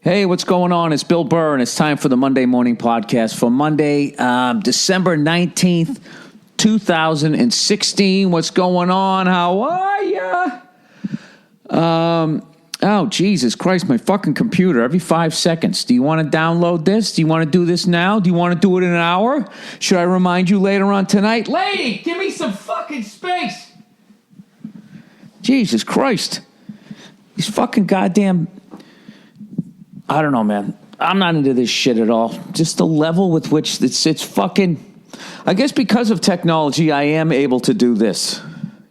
Hey, what's going on? It's Bill Burr, and it's time for the Monday Morning Podcast for Monday, December 19th, 2016. What's going on? How are ya? Oh, Jesus Christ, my fucking computer, every 5 seconds. Do you want to download this? Do you want to do this now? Do you want to do it in an hour? Should I remind you later on tonight? Lady, give me some fucking space. Jesus Christ. These fucking goddamn... I don't know, man. I'm not into this shit at all. Just the level with which it's fucking... I guess because of technology, I am able to do this.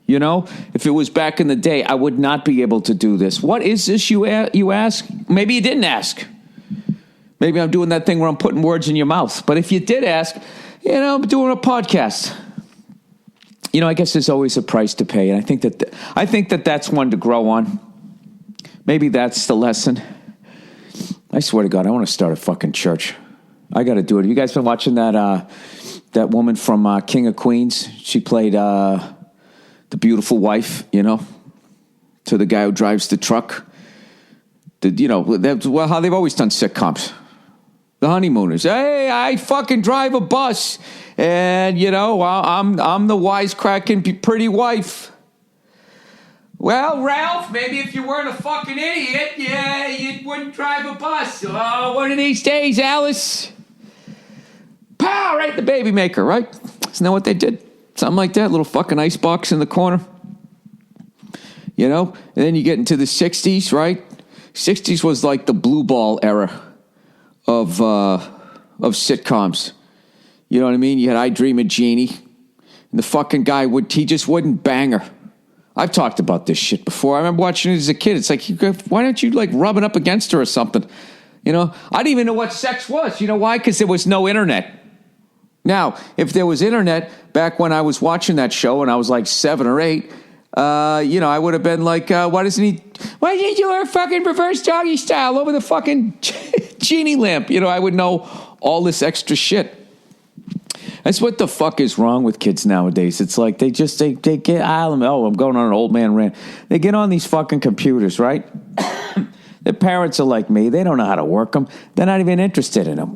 You know? If it was back in the day, I would not be able to do this. What is this, you ask? Maybe you didn't ask. Maybe I'm doing that thing where I'm putting words in your mouth. But if you did ask, I'm doing a podcast. I guess there's always a price to pay. And I think that that's one to grow on. Maybe that's the lesson. I swear to God, I want to start a fucking church. I got to do it. Have you guys been watching that woman from King of Queens? She played the beautiful wife, to the guy who drives the truck. That's how they've always done sitcoms. The honeymooners. Hey, I fucking drive a bus, and I'm the wisecracking pretty wife. Well, Ralph, maybe if you weren't a fucking idiot, you wouldn't drive a bus. Oh, one of these days, Alice. Pow, right in the baby maker, right? Isn't that what they did? Something like that, little fucking ice box in the corner. And then you get into the 60s, right? 60s was like the blue ball era of sitcoms. You know what I mean? You had I Dream of Jeannie. And the fucking guy he just wouldn't bang her. I've talked about this shit before. I remember watching it as a kid. It's like, why don't you rubbing up against her or something? I didn't even know what sex was. You know why? Because there was no internet. Now, if there was internet back when I was watching that show and I was like 7 or 8, I would have been like, why didn't you do a fucking reverse doggy style over the fucking genie lamp? I would know all this extra shit. That's what the fuck is wrong with kids nowadays. It's like they get, I'm going on an old man rant. They get on these fucking computers, right? Their parents are like me. They don't know how to work them. They're not even interested in them,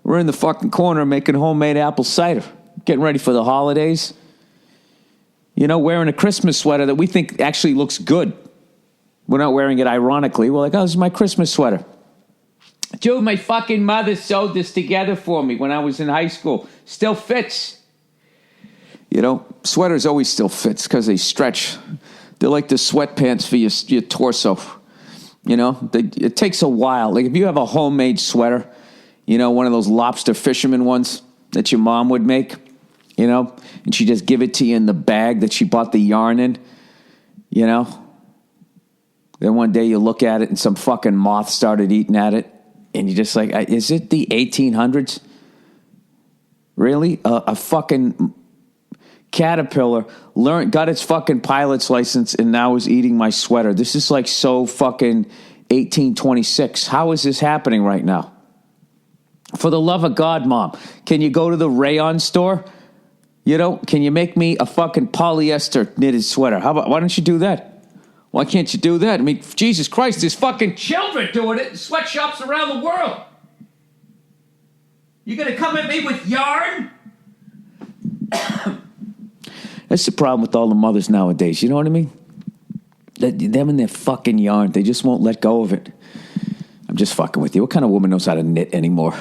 We're in the fucking corner making homemade apple cider, getting ready for the holidays. Wearing a Christmas sweater that we think actually looks good. We're not wearing it ironically. We're like, oh, this is my Christmas sweater. Dude, my fucking mother sewed this together for me when I was in high school. Still fits. Sweaters always still fits because they stretch. They're like the sweatpants for your torso. It takes a while. Like if you have a homemade sweater, one of those lobster fisherman ones that your mom would make, and she just give it to you in the bag that she bought the yarn in, Then one day you look at it and some fucking moth started eating at it. And you're just like, is it the 1800s? Really? A fucking caterpillar got its fucking pilot's license and now is eating my sweater. This is like so fucking 1826. How is this happening right now? For the love of God, Mom, can you go to the rayon store? Can you make me a fucking polyester knitted sweater? Why don't you do that? Why can't you do that? I mean, Jesus Christ, there's fucking children doing it in sweatshops around the world. You gonna come at me with yarn? That's the problem with all the mothers nowadays, you know what I mean? Them and their fucking yarn, they just won't let go of it. I'm just fucking with you. What kind of woman knows how to knit anymore,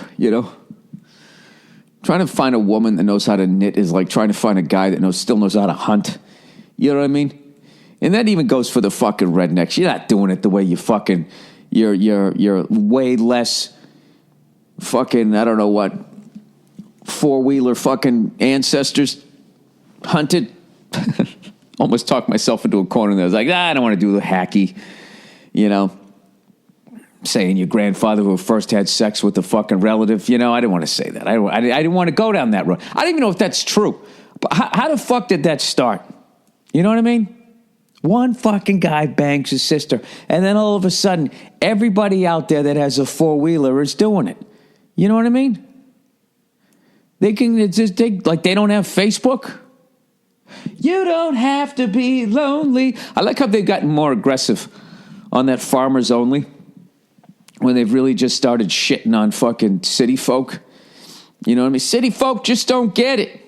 Trying to find a woman that knows how to knit is like trying to find a guy that still knows how to hunt. You know what I mean? And that even goes for the fucking rednecks. You're not doing it the way you fucking, you're way less fucking, I don't know what, four-wheeler fucking ancestors hunted. Almost talked myself into a corner there. I was like, I don't want to do the hacky, saying your grandfather who first had sex with a fucking relative. I didn't want to say that. I didn't want to go down that road. I don't even know if that's true. But how the fuck did that start? You know what I mean? One fucking guy bangs his sister, and then all of a sudden, everybody out there that has a four-wheeler is doing it. You know what I mean? They don't have Facebook. You don't have to be lonely. I like how they've gotten more aggressive on that Farmers Only. when they've really just started shitting on fucking city folk. You know what I mean? City folk just don't get it.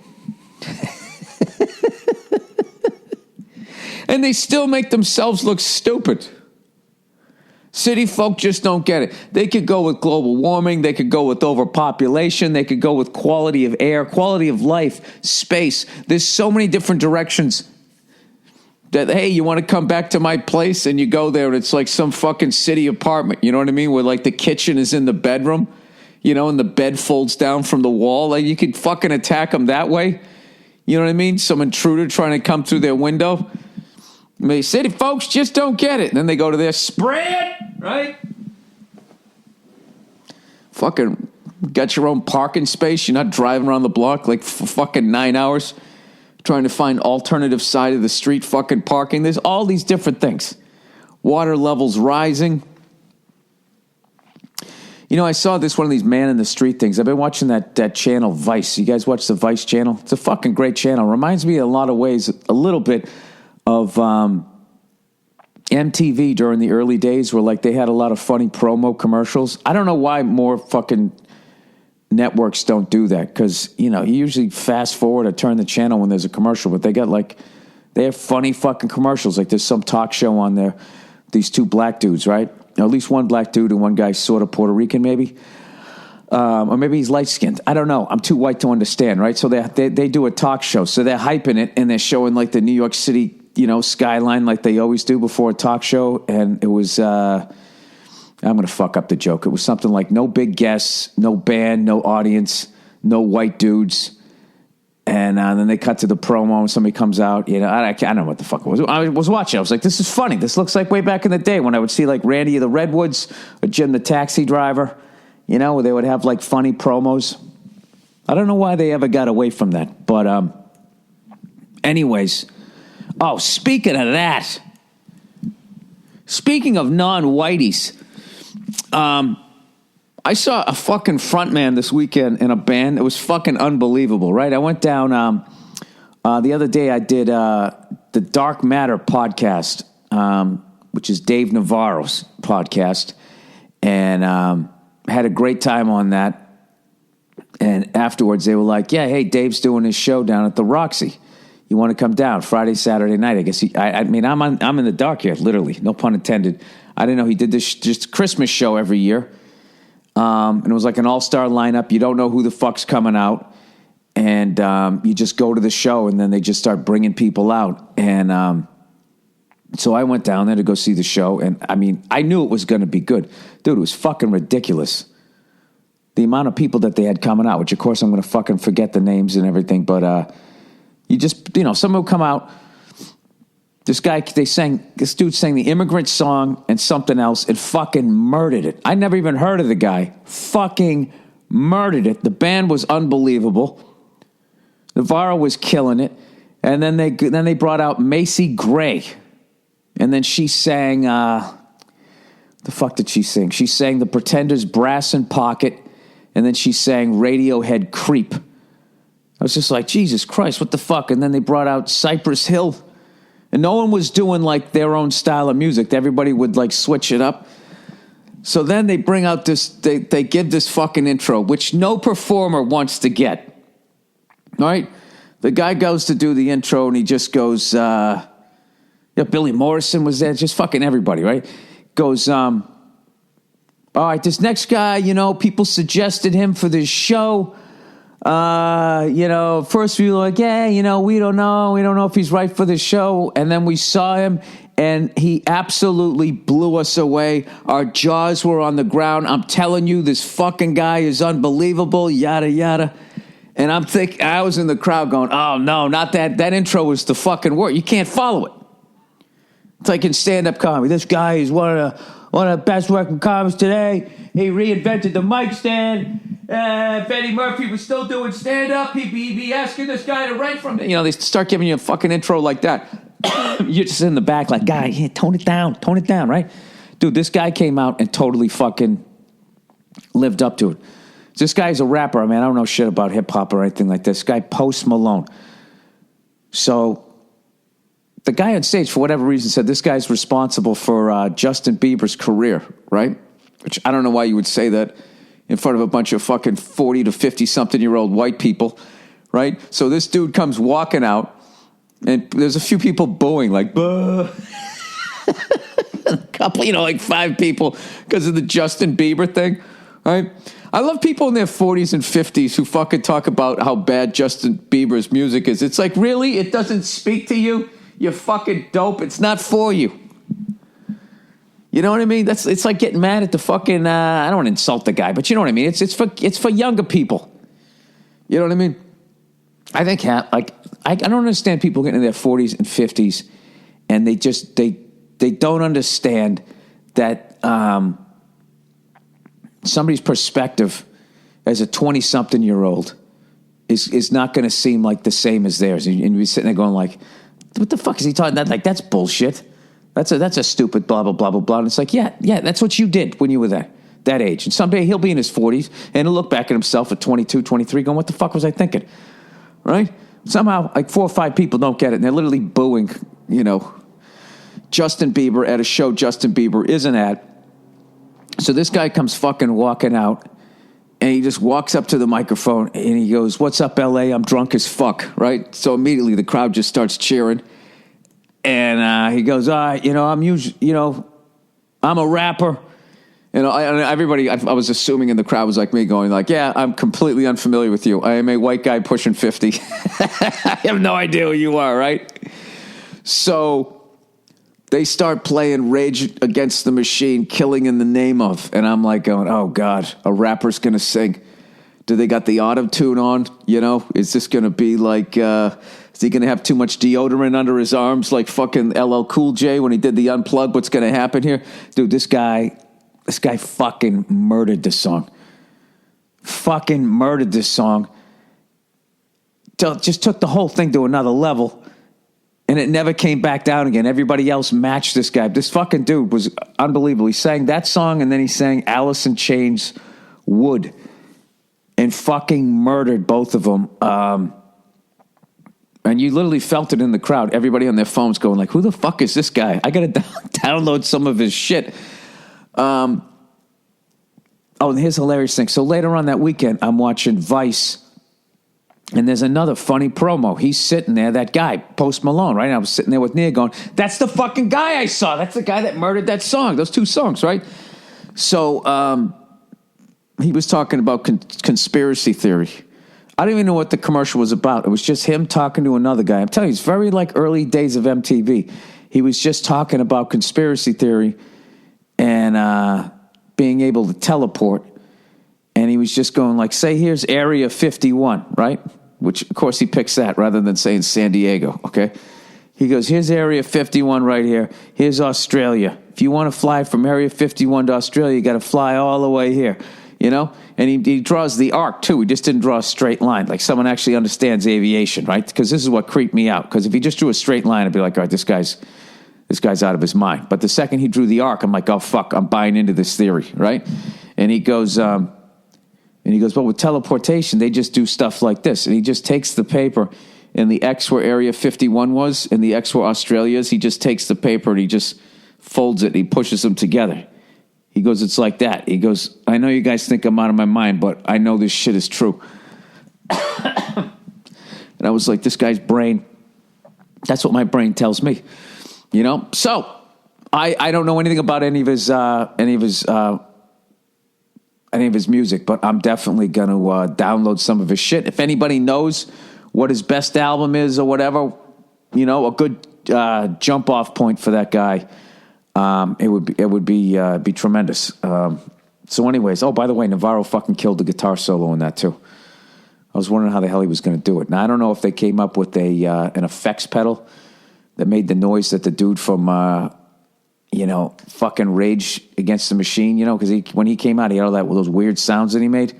And they still make themselves look stupid. City folk just don't get it. They could go with global warming. They could go with overpopulation. They could go with quality of air, quality of life, space. There's so many different directions that, hey, you want to come back to my place, and you go there and it's like some fucking city apartment. You know what I mean? Where like the kitchen is in the bedroom, you know, and the bed folds down from the wall. Like you could fucking attack them that way. You know what I mean? Some intruder trying to come through their window. I mean, city folks just don't get it. And then they go to their spread, right? Fucking got your own parking space. You're not driving around the block like for fucking 9 hours trying to find alternative side of the street fucking parking. There's all these different things. Water levels rising. You know, I saw this one of these man in the street things. I've been watching that channel, Vice. You guys watch the Vice channel? It's a fucking great channel. Reminds me in a lot of ways a little bit of MTV during the early days, where like they had a lot of funny promo commercials. I don't know why more fucking networks don't do that, because you know you usually fast forward or turn the channel when there's a commercial, but they have funny fucking commercials. Like there's some talk show on there, these two black dudes, right? Or at least one black dude and one guy sort of Puerto Rican, maybe. Or maybe he's light-skinned. I don't know. I'm too white to understand, right? So they do a talk show. So they're hyping it, and they're showing like the New York City, you know, skyline like they always do before a talk show. And it was, I'm going to fuck up the joke. It was something like no big guests, no band, no audience, no white dudes. And then they cut to the promo and somebody comes out. You know, I don't know what the fuck it was. I was watching. I was like, this is funny. This looks like way back in the day when I would see like Randy of the Redwoods or Jim the Taxi Driver, you know, where they would have like funny promos. I don't know why they ever got away from that. But anyways, oh, speaking of that, speaking of non-whiteys, I saw a fucking frontman this weekend in a band. It was fucking unbelievable, right? I went down the other day. I did the Dark Matter podcast, which is Dave Navarro's podcast, and had a great time on that. And afterwards, they were like, "Yeah, hey, Dave's doing his show down at the Roxy. You want to come down Friday, Saturday night?" I guess I mean, I'm in the dark here, literally, no pun intended. I didn't know he did this just Christmas show every year. And it was like an all-star lineup. You don't know who the fuck's coming out. And you just go to the show, and then they just start bringing people out. And so I went down there to go see the show. And, I mean, I knew it was going to be good. Dude, it was fucking ridiculous. The amount of people that they had coming out, which, of course, I'm going to fucking forget the names and everything. But you just, you know, someone would come out. This dude sang the Immigrant Song and something else and fucking murdered it. I never even heard of the guy. Fucking murdered it. The band was unbelievable. Navarro was killing it. And then they brought out Macy Gray. And then she sang, the fuck did she sing? She sang The Pretenders' Brass and Pocket. And then she sang Radiohead Creep. I was just like, Jesus Christ, what the fuck? And then they brought out Cypress Hill. And no one was doing, like, their own style of music. Everybody would, like, switch it up. So then they bring out this, they give this fucking intro, which no performer wants to get. All right? The guy goes to do the intro, and he just goes, Billy Morrison was there, just fucking everybody, right? Goes, all right, this next guy, you know, people suggested him for this show. You know, first we were like, yeah, you know, we don't know if he's right for the show. And then we saw him, and he absolutely blew us away. Our jaws were on the ground. I'm telling you, this fucking guy is unbelievable, yada, yada. And I was in the crowd going, oh, no, not that. That intro was the fucking word. You can't follow it. It's like in stand-up comedy. This guy is one of the best working comics today. He reinvented the mic stand. If Eddie Murphy was still doing stand-up, he'd be asking this guy to write from it. You know, they start giving you a fucking intro like that. You're just in the back like, guy, yeah, tone it down, right? Dude, this guy came out and totally fucking lived up to it. This guy's a rapper. I mean, I don't know shit about hip-hop or anything like this. This guy, Post Malone. So the guy on stage, for whatever reason, said this guy's responsible for Justin Bieber's career, right? which I don't know why you would say that in front of a bunch of fucking 40 to 50-something-year-old white people, right? So this dude comes walking out, and there's a few people booing, like, "Buh." A couple, like 5 people because of the Justin Bieber thing, right? I love people in their 40s and 50s who fucking talk about how bad Justin Bieber's music is. It's like, really? It doesn't speak to you? You fucking dope. It's not for you. You know what I mean? It's like getting mad at the fucking, I don't want to insult the guy, but you know what I mean? It's for younger people. You know what I mean? I think, I don't understand people getting in their 40s and 50s and they don't understand that somebody's perspective as a 20-something-year-old is not going to seem like the same as theirs. And you're sitting there going like, what the fuck is he talking about? Like, that's bullshit. That's a stupid blah, blah, blah, blah, blah. And it's like, yeah, that's what you did when you were that age. And someday he'll be in his 40s and he'll look back at himself at 22, 23 going, what the fuck was I thinking? Right? Somehow, like 4 or 5 people don't get it. And they're literally booing, Justin Bieber at a show Justin Bieber isn't at. So this guy comes fucking walking out, and he just walks up to the microphone, and he goes, "What's up, L.A.? I'm drunk as fuck," right? So immediately the crowd just starts cheering, and he goes, I'm a rapper." Everybody, I was assuming in the crowd was like me going like, "Yeah, I'm completely unfamiliar with you. I am a white guy pushing 50. I have no idea who you are," right? So they start playing Rage Against the Machine, Killing in the Name Of. And I'm like going, oh, God, a rapper's going to sing. Do they got the auto-tune on? Is this going to be like, is he going to have too much deodorant under his arms like fucking LL Cool J when he did the Unplugged? What's going to happen here? Dude, this guy fucking murdered this song. Fucking murdered this song. Just took the whole thing to another level. And it never came back down again. Everybody else matched this guy. This fucking dude was unbelievable. He sang that song, and then he sang Alice in Chains' Wood. And fucking murdered both of them. And you literally felt it in the crowd. Everybody on their phones going like, who the fuck is this guy? I got to download some of his shit. And here's a hilarious thing. So later on that weekend, I'm watching Vice. And there's another funny promo. He's sitting there, that guy, Post Malone, right? And I was sitting there with Nia going, that's the fucking guy I saw. That's the guy that murdered that song, those 2 songs, right? So he was talking about conspiracy theory. I don't even know what the commercial was about. It was just him talking to another guy. I'm telling you, it's very like early days of MTV. He was just talking about conspiracy theory and being able to teleport. And he was just going like, say, here's Area 51, right? Which, of course, he picks that rather than saying San Diego, okay? He goes, here's Area 51 right here. Here's Australia. If you want to fly from Area 51 to Australia, you got to fly all the way here, And he draws the arc, too. He just didn't draw a straight line, like someone actually understands aviation, right? Because this is what creeped me out. Because if he just drew a straight line, I'd be like, all right, this guy's out of his mind. But the second he drew the arc, I'm like, oh, fuck, I'm buying into this theory, right? And he goes... well, with teleportation, they just do stuff like this. And he just takes the paper, and the X where Area 51 was, and the X where Australia is, he just takes the paper and he just folds it, and he pushes them together. He goes, it's like that. He goes, I know you guys think I'm out of my mind, but I know this shit is true. And I was like, this guy's brain, that's what my brain tells me. So, I don't know anything about any of his music, but I'm definitely going to download some of his shit. If anybody knows what his best album is or whatever, a good jump off point for that guy, it would be tremendous. So anyways, by the way, Navarro fucking killed the guitar solo in that too. I was wondering how the hell he was going to do it. Now, I don't know if they came up with an effects pedal that made the noise that the dude from... fucking Rage Against the Machine, because when he came out, he had all those weird sounds that he made.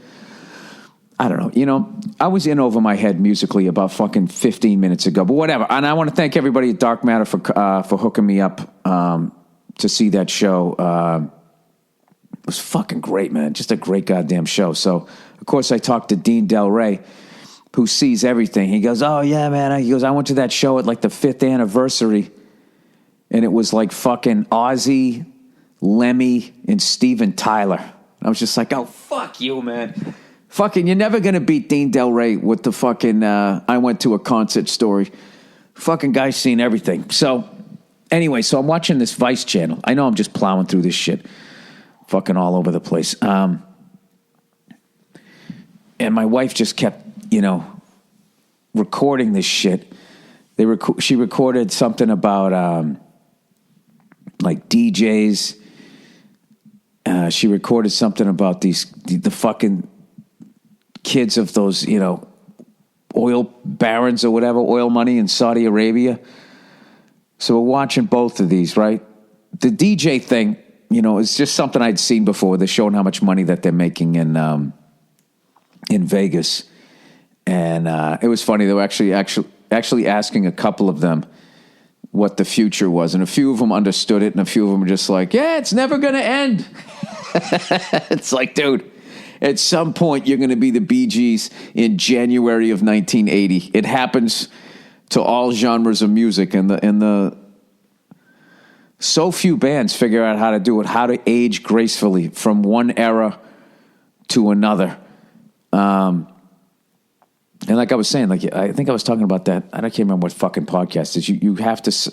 I don't know. I was in over my head musically about fucking 15 minutes ago, but whatever. And I want to thank everybody at Dark Matter for hooking me up to see that show. It was fucking great, man. Just a great goddamn show. So, of course, I talked to Dean Del Rey, who sees everything. He goes, oh, yeah, man. He goes, I went to that show at like the 5th anniversary. And it was like fucking Ozzy, Lemmy, and Steven Tyler. I was just like, oh, fuck you, man. Fucking, you're never going to beat Dean Del Rey with the fucking, I went to a concert story. Fucking guy's seen everything. So, anyway, so I'm watching this Vice channel. I know I'm just plowing through this shit. Fucking all over the place. And my wife just kept, recording this shit. She recorded something about, like DJs. She recorded something about the fucking kids of those, oil barons or whatever, oil money in Saudi Arabia. So we're watching both of these, right? The DJ thing, is just something I'd seen before. They're showing how much money that they're making in Vegas. And it was funny. They were actually asking a couple of them what the future was. And a few of them understood it, and a few of them were just like, yeah, it's never going to end. It's like, dude, at some point you're going to be the Bee Gees in January of 1980. It happens to all genres of music, and the so few bands figure out how to do it, how to age gracefully from one era to another. And like I was saying, like I think I was talking about that. I can't remember what fucking podcast it is. You have to.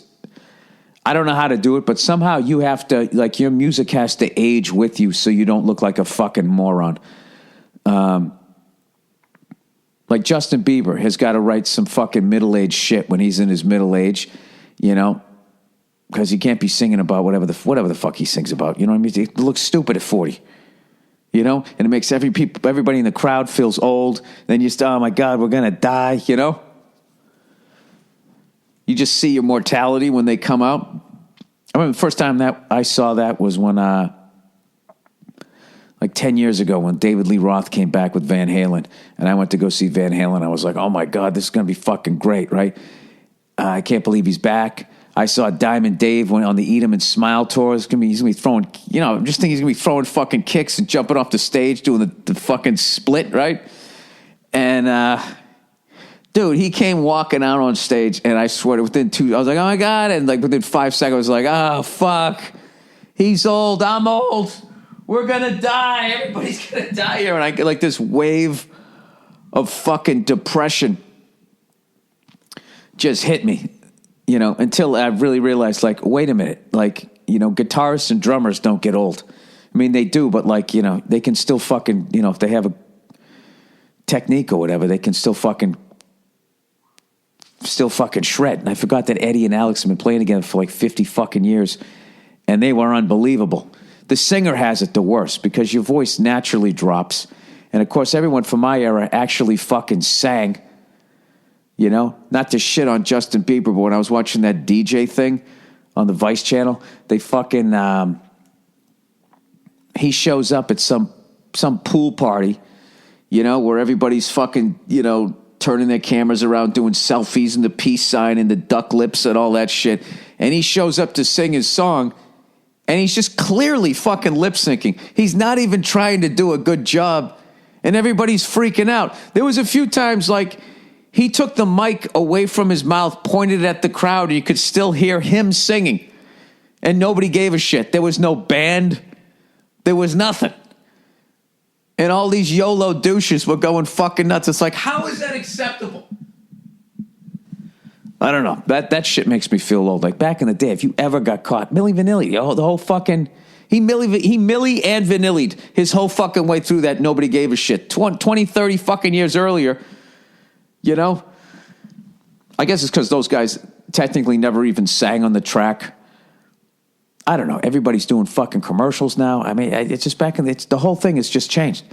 I don't know how to do it, but somehow you have to, like, your music has to age with you so you don't look like a fucking moron. Like Justin Bieber has got to write some fucking middle-aged shit when he's in his middle age, because he can't be singing about whatever the fuck he sings about. You know what I mean? It looks stupid at 40. And it makes everybody in the crowd feels old. Then you oh my God, we're gonna die. You just see your mortality when they come out. I remember the first time that I saw that was when, like 10 years ago, when David Lee Roth came back with Van Halen, and I went to go see Van Halen. I was like, oh my God, this is gonna be fucking great, right? I can't believe he's back. I saw Diamond Dave on the Eat 'Em and Smile tour. He's gonna be throwing, I'm just thinking he's gonna be throwing fucking kicks and jumping off the stage, doing the fucking split, right? And dude, he came walking out on stage, and I swear, I was like, oh my God, and like within 5 seconds, I was like, oh fuck, he's old, I'm old, we're gonna die, everybody's gonna die here, and I get like this wave of fucking depression just hit me. Until I really realized, like, wait a minute, like, guitarists and drummers don't get old. I mean, they do, but like, they can still fucking, if they have a technique or whatever, they can still fucking shred. And I forgot that Eddie and Alex have been playing together for like 50 fucking years, and they were unbelievable. The singer has it the worst because your voice naturally drops. And of course, everyone from my era actually fucking sang. Not to shit on Justin Bieber, but when I was watching that DJ thing on the Vice channel, they fucking, he shows up at some pool party, where everybody's fucking, turning their cameras around, doing selfies and the peace sign and the duck lips and all that shit. And he shows up to sing his song, and he's just clearly fucking lip syncing. He's not even trying to do a good job, and everybody's freaking out. There was a few times, like, he took the mic away from his mouth, pointed at the crowd, and you could still hear him singing. And nobody gave a shit. There was no band. There was nothing. And all these YOLO douches were going fucking nuts. It's like, how is that acceptable? I don't know. That shit makes me feel old. Like back in the day, if you ever got caught, Milli Vanilli, the whole fucking... He Milli and Vanilli'd his whole fucking way through that. Nobody gave a shit. 20, 30 fucking years earlier... I guess it's because those guys technically never even sang on the track. I don't know. Everybody's doing fucking commercials now. I mean, it's just the whole thing has just changed.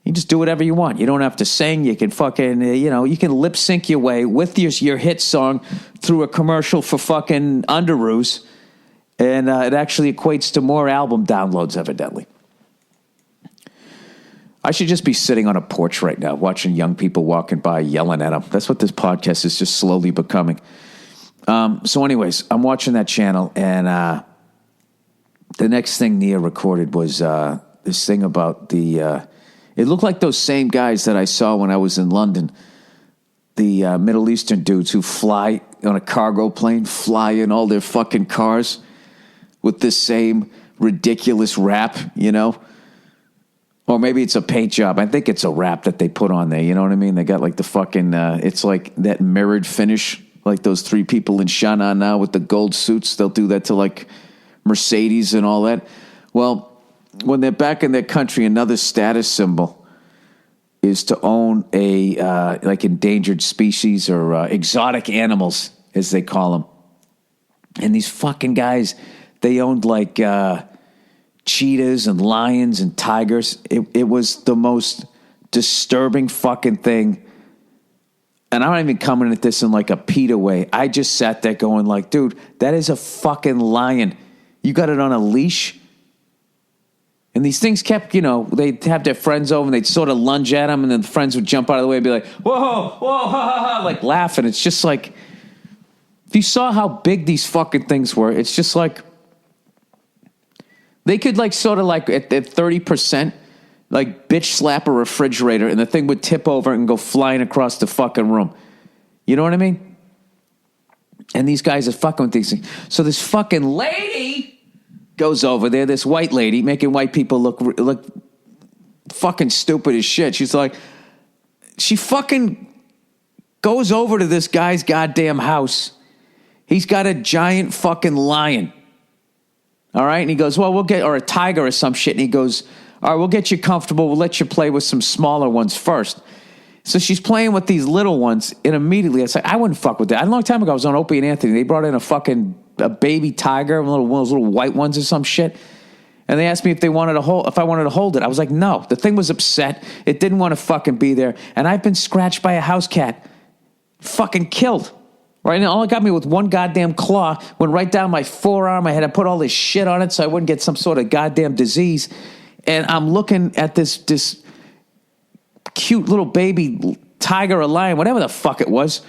You just do whatever you want. You don't have to sing. You can fucking, you can lip sync your way with your hit song through a commercial for fucking Underoos. And it actually equates to more album downloads, evidently. I should just be sitting on a porch right now, watching young people walking by, yelling at them. That's what this podcast is just slowly becoming. So anyways, I'm watching that channel, and the next thing Nia recorded was this thing about it looked like those same guys that I saw when I was in London, the Middle Eastern dudes who fly on a cargo plane, fly in all their fucking cars with this same ridiculous wrap, you know? Or maybe it's a paint job. I think it's a wrap that they put on there, you know what I mean? They got like the fucking, it's like that mirrored finish, like those three people in Shana now with the gold suits. They'll do that to like Mercedes and all that. Well, when they're back in their country, another status symbol is to own a like endangered species or exotic animals, as they call them. And these fucking guys, they owned like cheetahs and lions and tigers. It was the most disturbing fucking thing. And I'm not even coming at this in like a PETA way. I just sat there going like, dude, that is a fucking lion. You got it on a leash? And these things kept, you know, they'd have their friends over and they'd sort of lunge at them, and then the friends would jump out of the way and be like, whoa, whoa, ha, ha, ha, like laughing. It's just like, if you saw how big these fucking things were, it's just like, they could like sort of like at 30%, like bitch slap a refrigerator and the thing would tip over and go flying across the fucking room. You know what I mean? And these guys are fucking with these things. So this fucking lady goes over there, this white lady, making white people look fucking stupid as shit. She's like, she fucking goes over to this guy's goddamn house. He's got a giant fucking lion. All right? And he goes, well, we'll get, or a tiger or some shit. And he goes, all right, we'll get you comfortable. We'll let you play with some smaller ones first. So she's playing with these little ones, and immediately I was like, I wouldn't fuck with that. A long time ago, I was on Opie and Anthony. They brought in a baby tiger, one of those little white ones or some shit. And they asked me if I wanted to hold it. I was like, no. The thing was upset. It didn't want to fucking be there. And I've been scratched by a house cat. Fucking killed. Right now, all it got me with one goddamn claw went right down my forearm. I had to put all this shit on it so I wouldn't get some sort of goddamn disease. And I'm looking at this cute little baby tiger or lion, whatever the fuck it was.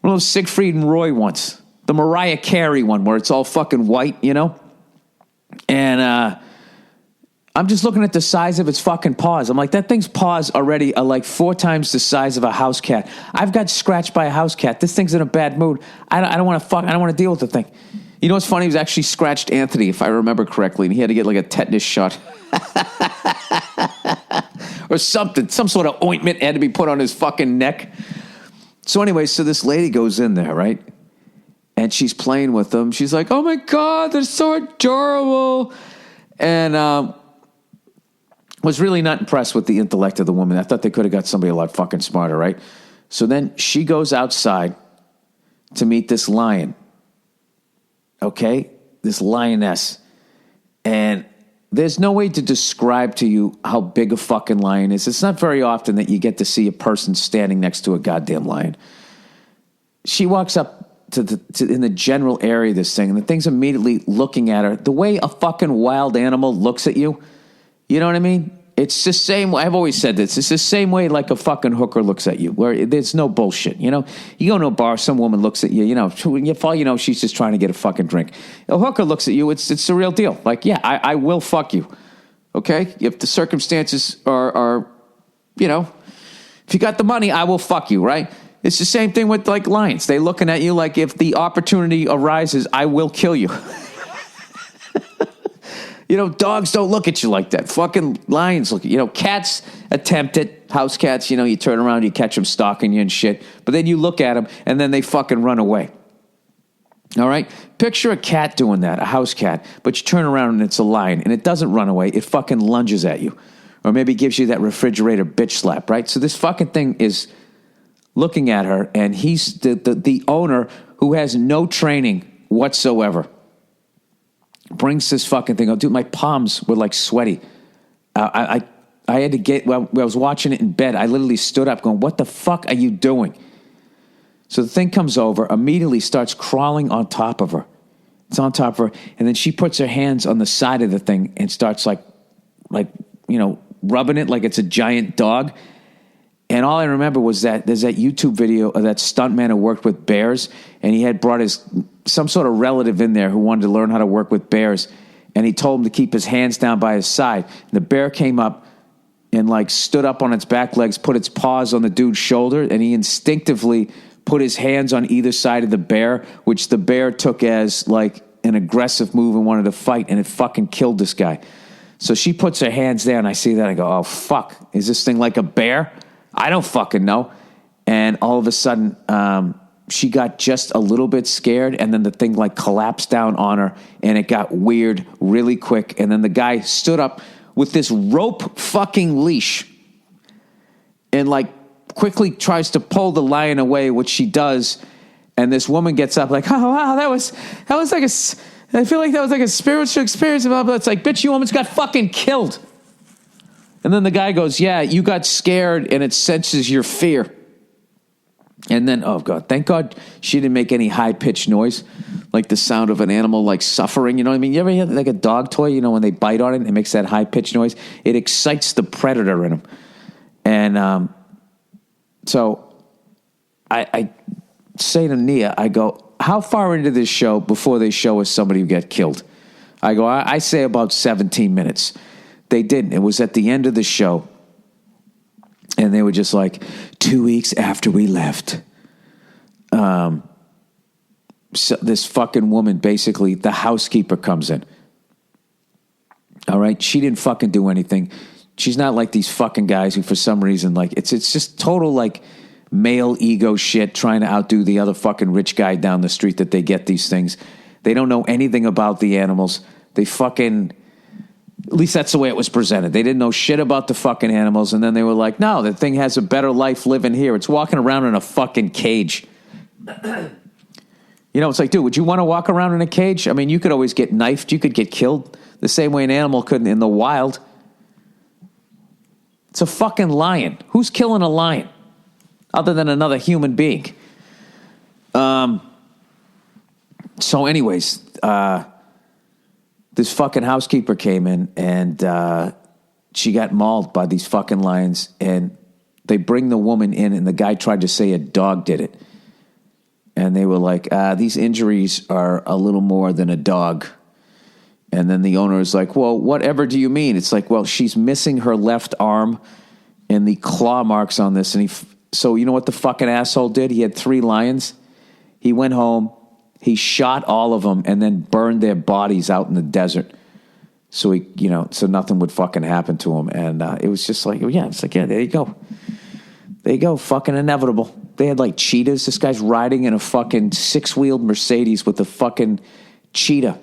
One of those Siegfried and Roy ones. The Mariah Carey one where it's all fucking white, you know? And I'm just looking at the size of its fucking paws. I'm like, that thing's paws already are like 4 times the size of a house cat. I've got scratched by a house cat. This thing's in a bad mood. I don't want to deal with the thing. You know what's funny? He was actually scratched Anthony, if I remember correctly, and he had to get like a tetanus shot. Or something. Some sort of ointment had to be put on his fucking neck. So anyway, so this lady goes in there, right? And she's playing with them. She's like, oh my God, they're so adorable. And was really not impressed with the intellect of the woman. I thought they could have got somebody a lot fucking smarter, right? So then she goes outside to meet this lion. Okay? This lioness. And there's no way to describe to you how big a fucking lion is. It's not very often that you get to see a person standing next to a goddamn lion. She walks up to in the general area of this thing, and the thing's immediately looking at her. The way a fucking wild animal looks at you, you know what I mean? It's the same way. I've always said this. It's the same way like a fucking hooker looks at you, where there's no bullshit, you know? You go to a bar, some woman looks at you, you know, for all you know, she's just trying to get a fucking drink. A hooker looks at you, it's the real deal. Like, yeah, I will fuck you, okay? If the circumstances are, you know, if you got the money, I will fuck you, right? It's the same thing with, like, lions. They looking at you like if the opportunity arises, I will kill you. You know, dogs don't look at you like that. Fucking lions look at you. You know, cats attempt it. House cats, you know, you turn around, you catch them stalking you and shit. But then you look at them, and then they fucking run away. All right? Picture a cat doing that, a house cat. But you turn around, and it's a lion. And it doesn't run away. It fucking lunges at you. Or maybe gives you that refrigerator bitch slap, right? So this fucking thing is looking at her, and he's the owner who has no training whatsoever. Brings this fucking thing up. Dude, my palms were like sweaty. I had to get, well, I was watching it in bed. I literally stood up going, what the fuck are you doing? So the thing comes over, immediately starts crawling on top of her. It's on top of her. And then she puts her hands on the side of the thing and starts like, you know, rubbing it like it's a giant dog. And all I remember was that there's that YouTube video of that stuntman who worked with bears, and he had brought some sort of relative in there who wanted to learn how to work with bears, and he told him to keep his hands down by his side. And the bear came up and like stood up on its back legs, put its paws on the dude's shoulder, and he instinctively put his hands on either side of the bear, which the bear took as like an aggressive move and wanted to fight, and it fucking killed this guy. So she puts her hands there, and I see that. I go, oh, fuck. Is this thing like a bear? I don't fucking know. And all of a sudden, she got just a little bit scared, and then the thing like collapsed down on her, and it got weird really quick. And then the guy stood up with this rope fucking leash and like quickly tries to pull the lion away, which she does. And this woman gets up like, oh, wow, that was like I feel like that was like a spiritual experience. Blah, blah. It's like, bitch, you almost got fucking killed. And then the guy goes, yeah, you got scared and it senses your fear. And then, oh, God, thank God she didn't make any high-pitched noise, like the sound of an animal, like, suffering. You know what I mean? You ever hear, like, a dog toy, you know, when they bite on it, it makes that high-pitched noise? It excites the predator in them. And so I say to Nia, I go, how far into this show before they show us somebody who get killed? I go, I say about 17 minutes. They didn't. It was at the end of the show. And they were just like, 2 weeks after we left. So this fucking woman, basically, the housekeeper comes in. All right? She didn't fucking do anything. She's not like these fucking guys who, for some reason, like, it's just total, like, male ego shit, trying to outdo the other fucking rich guy down the street that they get these things. They don't know anything about the animals. They fucking... At least that's the way it was presented. They didn't know shit about the fucking animals, and then they were like, no, the thing has a better life living here. It's walking around in a fucking cage. You know, it's like, dude, would you want to walk around in a cage? I mean, you could always get knifed. You could get killed the same way an animal could in the wild. It's a fucking lion. Who's killing a lion other than another human being? So anyways, this fucking housekeeper came in, and she got mauled by these fucking lions, and they bring the woman in, and the guy tried to say a dog did it. And they were like, these injuries are a little more than a dog. And then the owner is like, well, whatever do you mean? It's like, well, she's missing her left arm and the claw marks on this. And so you know what the fucking asshole did? He had 3 lions. He went home. He shot all of them and then burned their bodies out in the desert. So so nothing would fucking happen to him. And it was just like, yeah, it's like, yeah, there you go. There you go, fucking inevitable. They had like cheetahs. This guy's riding in a fucking 6-wheeled Mercedes with a fucking cheetah.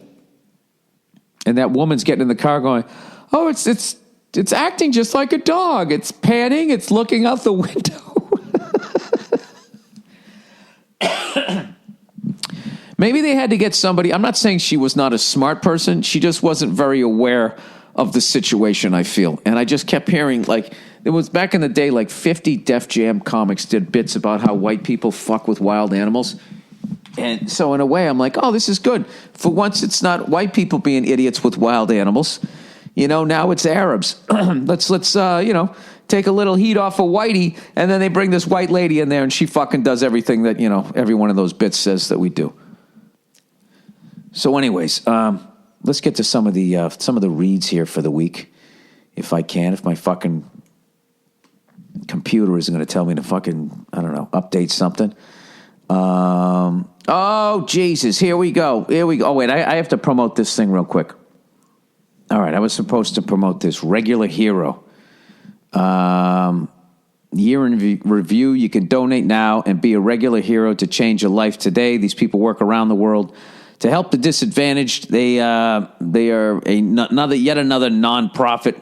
And that woman's getting in the car going, oh, it's acting just like a dog. It's panning. It's looking out the window. Maybe they had to get somebody. I'm not saying she was not a smart person. She just wasn't very aware of the situation, I feel. And I just kept hearing, like, it was back in the day, like 50 Def Jam comics did bits about how white people fuck with wild animals. And so in a way, I'm like, oh, this is good. For once, it's not white people being idiots with wild animals. You know, now it's Arabs. let's take a little heat off of Whitey, and then they bring this white lady in there, and she fucking does everything that, every one of those bits says that we do. So anyways, let's get to some of the reads here for the week, if I can. If my fucking computer isn't going to tell me to fucking, I don't know, update something. Oh, Jesus, here we go. Oh, wait, I have to promote this thing real quick. All right, I was supposed to promote this Regular Hero. Year in review. You can donate now and be a regular hero to change your life today. These people work around the world to help the disadvantaged. They are yet another nonprofit,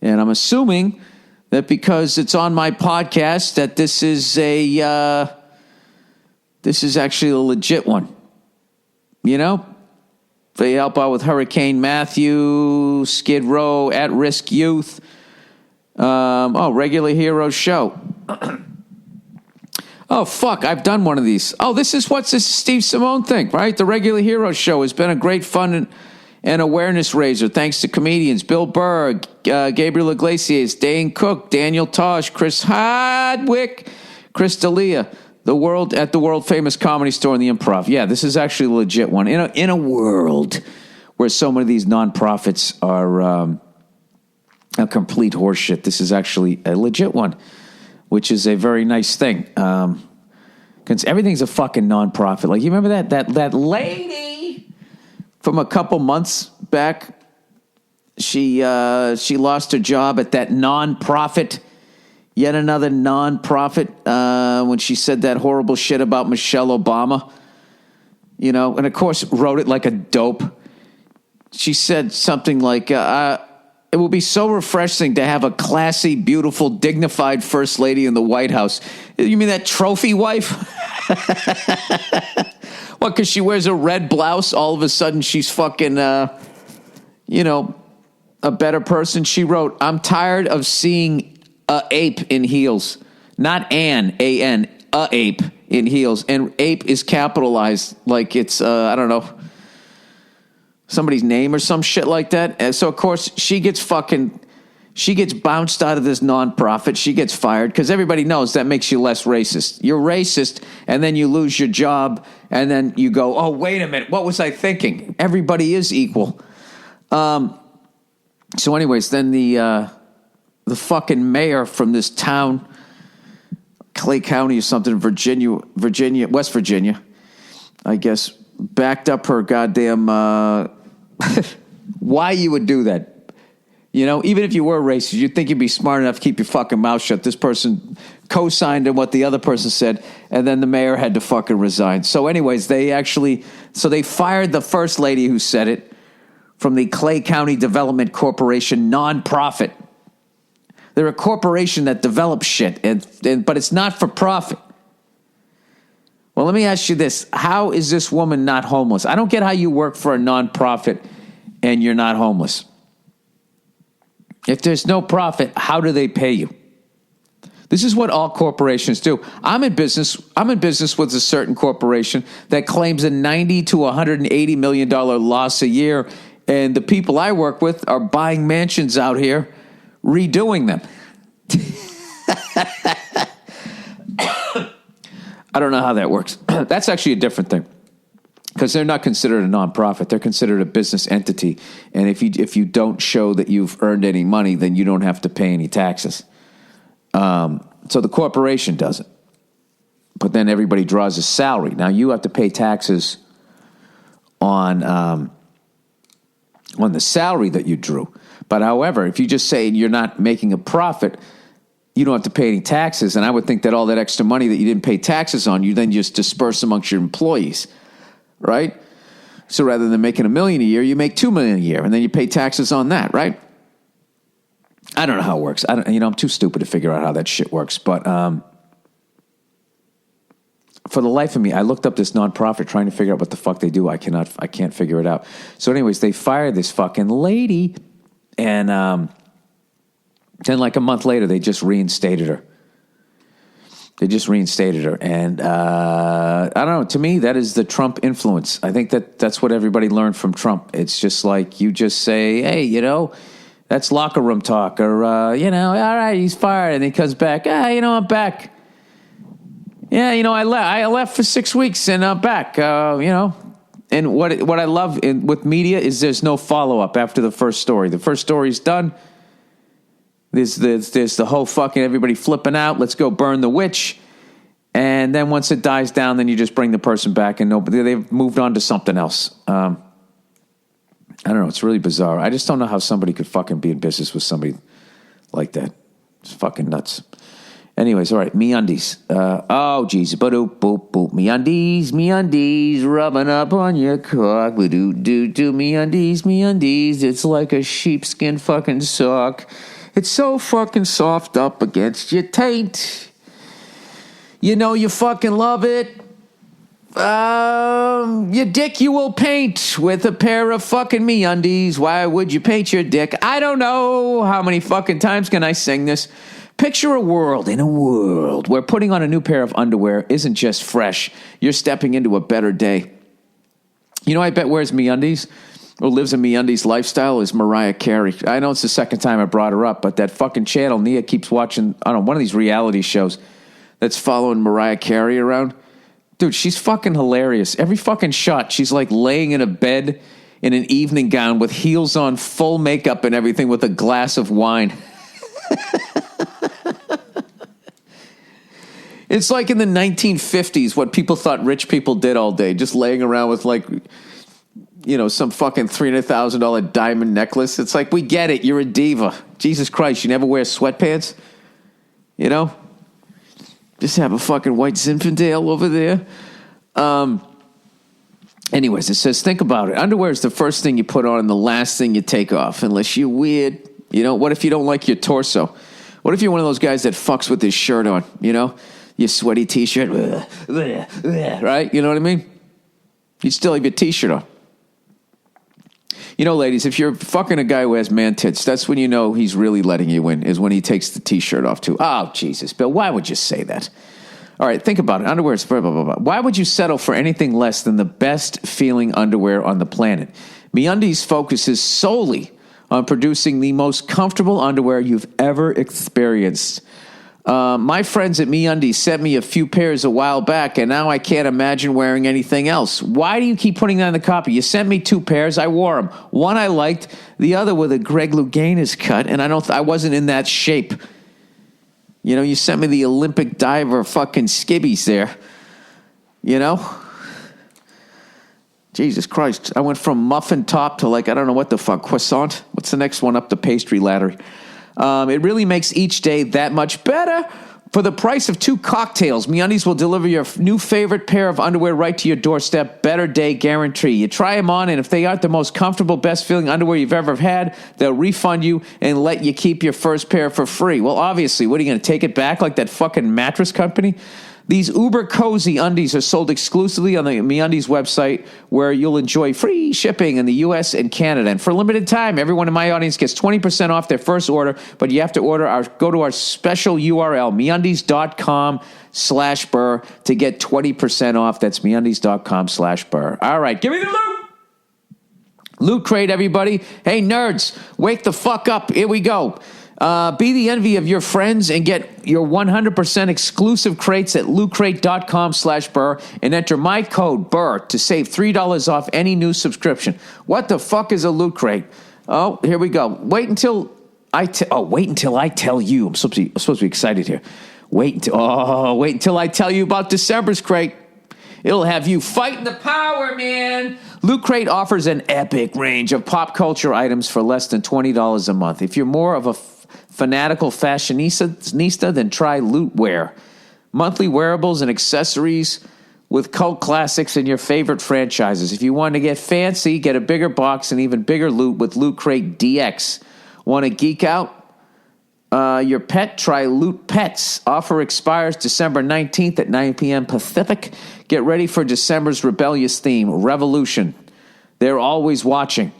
and I'm assuming that because it's on my podcast that this is actually a legit one. You know, they help out with Hurricane Matthew, Skid Row, at-risk youth. Regular Hero show. Oh, fuck, I've done one of these. Oh, this is Steve Simone thing, right? The Regular Hero show has been a great fun and awareness raiser thanks to comedians Bill Burr, Gabriel Iglesias, Dane Cook, Daniel Tosh, Chris Hardwick, Chris D'Elia, the world famous Comedy Store and the Improv. Yeah, this is actually a legit one. In a world where so many of these nonprofits are a complete horseshit, this is actually a legit one, which is a very nice thing. Because everything's a fucking nonprofit. Like, you remember that lady from a couple months back. She lost her job at that nonprofit, yet another nonprofit, when she said that horrible shit about Michelle Obama. And of course wrote it like a dope. She said something like, it will be so refreshing to have a classy, beautiful, dignified first lady in the White House. You mean that trophy wife? What, because she wears a red blouse, all of a sudden she's fucking, a better person? She wrote, I'm tired of seeing a ape in heels. Not an, A-N, a ape in heels. And ape is capitalized like it's, I don't know, somebody's name or some shit like that. And so, of course, she gets bounced out of this nonprofit. She gets fired because everybody knows that makes you less racist. You're racist, and then you lose your job, and then you go, oh, wait a minute, what was I thinking? Everybody is equal. So anyways, then the fucking mayor from this town, Clay County or something, West Virginia, I guess, backed up her goddamn, why you would do that. Even if you were racist, you'd think you'd be smart enough to keep your fucking mouth shut. This person co-signed on what the other person said, and then the mayor had to fucking resign. So anyways, they fired the first lady who said it from the Clay County Development Corporation nonprofit. They're a corporation that develops shit, but it's not for profit. Well, let me ask you this. How is this woman not homeless? I don't get how you work for a nonprofit and you're not homeless. If there's no profit, how do they pay you? This is what all corporations do. I'm in business with a certain corporation that claims a $90 to $180 million loss a year, and the people I work with are buying mansions out here, redoing them. I don't know how that works. That's actually a different thing. Because they're not considered a nonprofit. They're considered a business entity. And if you don't show that you've earned any money, then you don't have to pay any taxes. So the corporation does it. But then everybody draws a salary. Now you have to pay taxes on the salary that you drew. But however, if you just say you're not making a profit, you don't have to pay any taxes. And I would think that all that extra money that you didn't pay taxes on, you then just disperse amongst your employees. Right? So rather than making $1 million a year, you make $2 million a year, and then you pay taxes on that, right? I don't know how it works. I'm too stupid to figure out how that shit works. But for the life of me, I looked up this nonprofit trying to figure out what the fuck they do. I can't figure it out. So anyways, they fired this fucking lady, and then like a month later, they just reinstated her. And I don't know. To me, that is the Trump influence. I think that's what everybody learned from Trump. It's just like you just say, hey, that's locker room talk. Or, all right, he's fired. And he comes back, I'm back. Yeah, I left for 6 weeks and I'm back, And what I love with media is there's no follow-up after the first story. The first story's done. There's the whole fucking everybody flipping out. Let's go burn the witch. And then once it dies down, then you just bring the person back and they've moved on to something else. I don't know. It's really bizarre. I just don't know how somebody could fucking be in business with somebody like that. It's fucking nuts. Anyways, all right. MeUndies. Oh, geez. Ba-doop, boop, boop. MeUndies, rubbing up on your cock. Ba-doo-doo-doo. MeUndies. It's like a sheepskin fucking sock. It's so fucking soft up against your taint. You fucking love it. Your dick you will paint with a pair of fucking MeUndies. Why would you paint your dick? I don't know. How many fucking times can I sing this? Picture a world where putting on a new pair of underwear isn't just fresh. You're stepping into a better day. I bet wears MeUndies or lives a MeUndies lifestyle is Mariah Carey. I know it's the second time I brought her up, but that fucking channel, Nia keeps watching, I don't know, one of these reality shows that's following Mariah Carey around. Dude, she's fucking hilarious. Every fucking shot, she's like laying in a bed in an evening gown with heels on, full makeup and everything with a glass of wine. It's like in the 1950s what people thought rich people did all day, just laying around with like some fucking $300,000 diamond necklace. It's like, we get it. You're a diva. Jesus Christ, you never wear sweatpants? Just have a fucking white Zinfandel over there. Anyways, it says, think about it. Underwear is the first thing you put on and the last thing you take off, unless you're weird. What if you don't like your torso? What if you're one of those guys that fucks with his shirt on, your sweaty T-shirt, right? You know what I mean? You still have your T-shirt on. Ladies, if you're fucking a guy who has man tits, that's when you know he's really letting you in, is when he takes the T-shirt off too. Oh, Jesus, Bill, why would you say that? All right, think about it. Underwear is blah, blah, blah, blah. Why would you settle for anything less than the best feeling underwear on the planet? MeUndies focuses solely on producing the most comfortable underwear you've ever experienced. My friends at MeUndies sent me a few pairs a while back, and now I can't imagine wearing anything else. Why do you keep putting that in the copy? You sent me 2 pairs. I wore them. One I liked, the other with a Greg Louganis cut, and I wasn't in that shape. You sent me the Olympic diver fucking skibbies there. Jesus Christ. I went from muffin top to I don't know what the fuck, croissant. What's the next one up the pastry ladder? It really makes each day that much better. For the price of 2 cocktails, MeUndies will deliver your new favorite pair of underwear right to your doorstep. Better day guarantee. You try them on, and if they aren't the most comfortable, best-feeling underwear you've ever had, they'll refund you and let you keep your first pair for free. Well, obviously, what are you going to take it back like that fucking mattress company? These uber cozy undies are sold exclusively on the MeUndies website, where you'll enjoy free shipping in the U.S. and Canada. And for a limited time, everyone in my audience gets 20% off their first order, but you have to go to our special URL, MeUndies.com/Burr, to get 20% off. That's MeUndies.com/Burr. All right, give me the loot. Loot Crate, everybody. Hey, nerds, wake the fuck up. Here we go. Be the envy of your friends and get your 100% exclusive crates at lootcrate.com/Burr and enter my code BURR to save $3 off any new subscription. What the fuck is a Loot Crate? Oh, here we go. Wait until I tell you. I'm supposed to be excited here. Wait until I tell you about December's crate. It'll have you fighting the power, man. Loot Crate offers an epic range of pop culture items for less than $20 a month. If you're more of a fanatical fashionista, then try Lootwear. Monthly wearables and accessories with cult classics and your favorite franchises. If you want to get fancy, get a bigger box and even bigger loot with Loot Crate DX. Want to geek out your pet? Try Loot Pets. Offer expires December 19th at 9 p.m. Pacific. Get ready for December's rebellious theme, Revolution. They're always watching.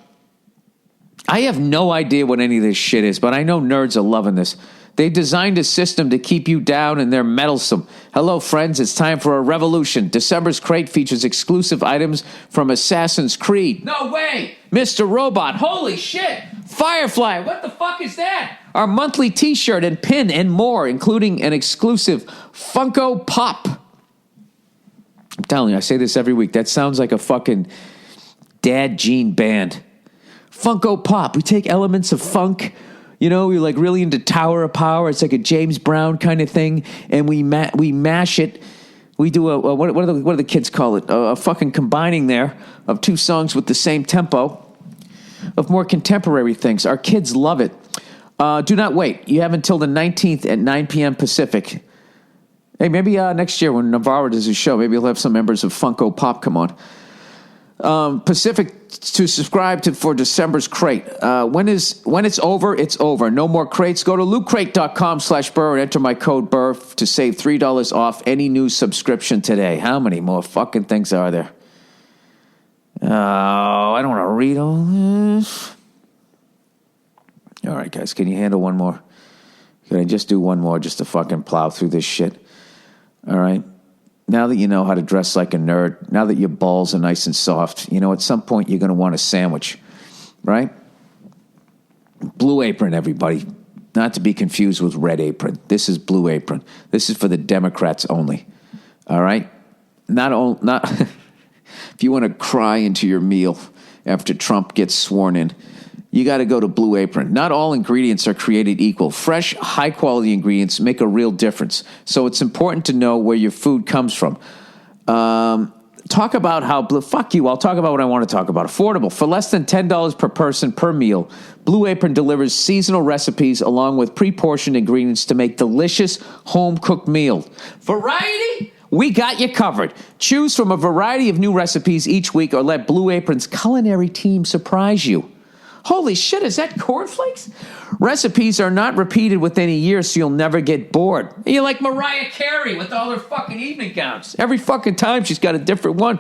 I have no idea what any of this shit is, but I know nerds are loving this. They designed a system to keep you down, and they're meddlesome. Hello, friends. It's time for a revolution. December's crate features exclusive items from Assassin's Creed. No way! Mr. Robot. Holy shit! Firefly. What the fuck is that? Our monthly t-shirt and pin and more, including an exclusive Funko Pop. I'm telling you, I say this every week. That sounds like a fucking dad gene band. Funko Pop. We take elements of funk. We're like really into Tower of Power. It's like a James Brown kind of thing, and we mash it. We do what do the kids call it? A fucking combining there of 2 songs with the same tempo of more contemporary things. Our kids love it. Do not wait. You have until the 19th at 9 p.m. Pacific. Hey, maybe next year when Navarro does his show, maybe he'll have some members of Funko Pop come on. Pacific to subscribe to for December's crate. When it's over, it's over. No more crates. Go to lootcrate.com/Burr and enter my code BURR to save $3 off any new subscription today. How many more fucking things are there? Oh, I don't want to read all this. All right, guys, can you handle one more? Can I just do one more just to fucking plow through this shit? All right. Now that you know how to dress like a nerd, now that your balls are nice and soft, at some point you're going to want a sandwich, right? Blue Apron, everybody. Not to be confused with Red Apron. This is Blue Apron. This is for the Democrats only, all right? Not if you want to cry into your meal after Trump gets sworn in, you got to go to Blue Apron. Not all ingredients are created equal. Fresh, high-quality ingredients make a real difference. So it's important to know where your food comes from. talk about how, fuck you, I'll talk about what I want to talk about. Affordable. For less than $10 per person per meal, Blue Apron delivers seasonal recipes along with pre-portioned ingredients to make delicious home-cooked meals. Variety? We got you covered. Choose from a variety of new recipes each week or let Blue Apron's culinary team surprise you. Holy shit, is that cornflakes? Recipes are not repeated within a year, so you'll never get bored. You're like Mariah Carey with all her fucking evening gowns. Every fucking time she's got a different one.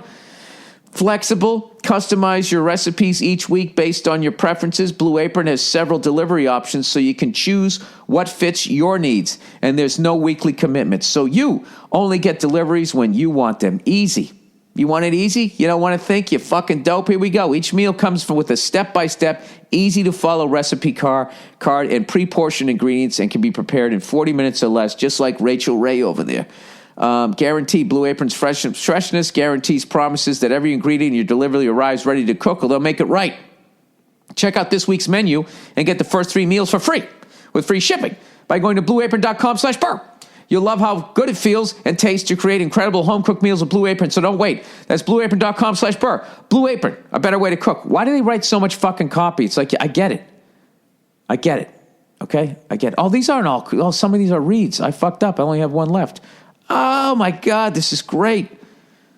Flexible, customize your recipes each week based on your preferences. Blue Apron has several delivery options so you can choose what fits your needs. And there's no weekly commitment. So you only get deliveries when you want them. Easy. You want it easy? You don't want to think? You fucking dope. Here we go. Each meal comes with a step-by-step, easy-to-follow recipe card and pre-portioned ingredients and can be prepared in 40 minutes or less, just like Rachel Ray over there. Guarantee Blue Apron's freshness guarantees promises that every ingredient in your delivery arrives ready to cook, or they'll make it right. Check out this week's menu and get the first 3 meals for free with free shipping by going to blueapron.com/burr. You'll love how good it feels and tastes to create incredible home-cooked meals with Blue Apron, so don't wait. That's blueapron.com/burr. Blue Apron, a better way to cook. Why do they write so much fucking copy? It's like, I get it. Okay? I get it. Oh, these aren't all, some of these are reads. I fucked up. I only have one left. Oh, my God, this is great.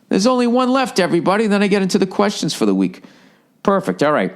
There's only one left, everybody. Then I get into the questions for the week. Perfect. All right.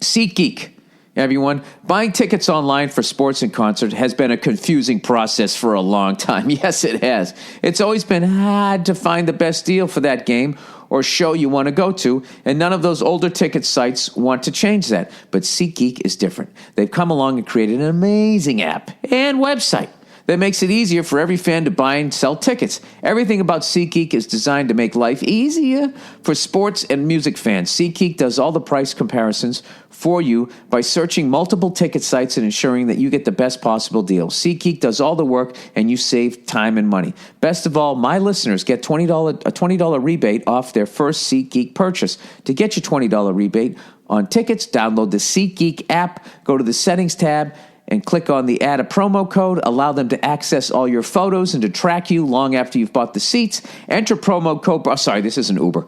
SeatGeek, everyone. Buying tickets online for sports and concerts has been a confusing process for a long time. Yes, it has. It's always been hard to find the best deal for that game or show you want to go to, and none of those older ticket sites want to change that. But SeatGeek is different. They've come along and created an amazing app and website that makes it easier for every fan to buy and sell tickets. Everything about SeatGeek is designed to make life easier for sports and music fans. SeatGeek does all the price comparisons for you by searching multiple ticket sites and ensuring that you get the best possible deal. SeatGeek does all the work, and you save time and money. Best of all, my listeners get a $20 rebate off their first SeatGeek purchase. To get your $20 rebate on tickets, download the SeatGeek app, go to the Settings tab, and click on the add a promo code. Allow them to access all your photos and to track you long after you've bought the seats. Enter promo code, this isn't Uber.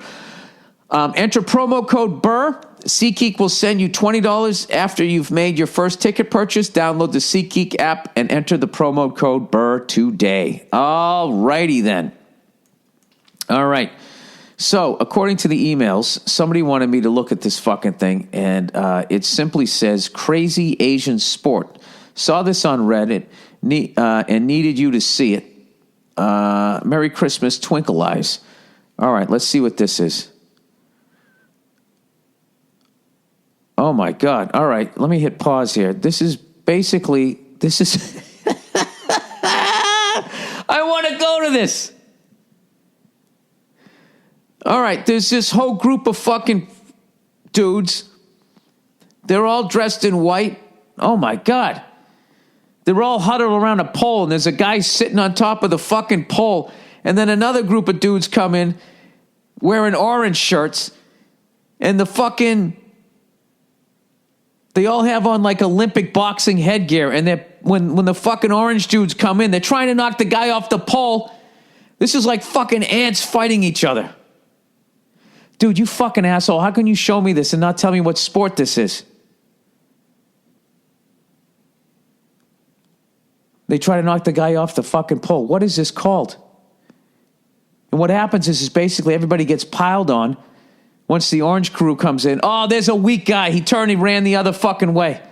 Enter promo code BURR. SeatGeek will send you $20 after you've made your first ticket purchase. Download the SeatGeek app and enter the promo code BURR today. All righty then. All right. So, according to the emails, somebody wanted me to look at this fucking thing, and it simply says, Crazy Asian Sport. Saw this on Reddit and needed you to see it. Merry Christmas, Twinkle Eyes. All right, let's see what this is. Oh, my God. All right, let me hit pause here. This is... I want to go to this. All right, there's this whole group of fucking dudes. They're all dressed in white. Oh, my God. They're all huddled around a pole, and there's a guy sitting on top of the fucking pole. And then another group of dudes come in wearing orange shirts, and they all have on like Olympic boxing headgear. And when the fucking orange dudes come in, they're trying to knock the guy off the pole. This is like fucking ants fighting each other. Dude, you fucking asshole. How can you show me this and not tell me what sport this is? They try to knock the guy off the fucking pole. What is this called? And what happens is basically everybody gets piled on. Once the orange crew comes in, oh, there's a weak guy. He ran the other fucking way.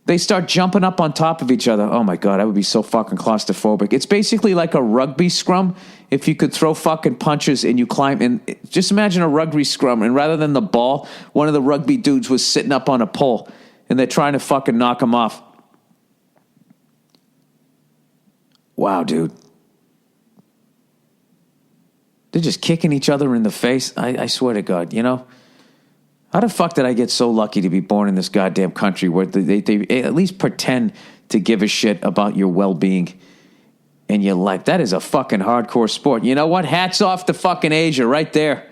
They start jumping up on top of each other. Oh, my God, I would be so fucking claustrophobic. It's basically like a rugby scrum if you could throw fucking punches and you climb. And just imagine a rugby scrum, and rather than the ball, one of the rugby dudes was sitting up on a pole, and they're trying to fucking knock him off. Wow, dude. They're just kicking each other in the face. I swear to God, you know? How the fuck did I get so lucky to be born in this goddamn country where they at least pretend to give a shit about your well-being and your life? That is a fucking hardcore sport. You know what? Hats off to fucking Asia right there.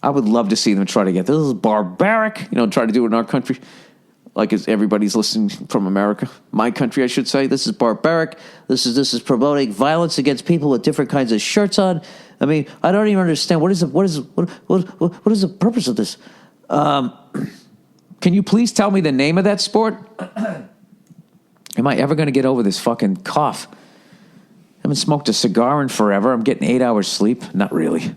I would love to see them try to get this. Is barbaric. Try to do it in our country. like as everybody's listening from America, my country, I should say. This is barbaric. This is promoting violence against people with different kinds of shirts on. I mean, I don't even understand what is the purpose of this. Can you please tell me the name of that sport? Am I ever going to get over this fucking cough? I haven't smoked a cigar in forever. I'm getting 8 hours sleep. Not really.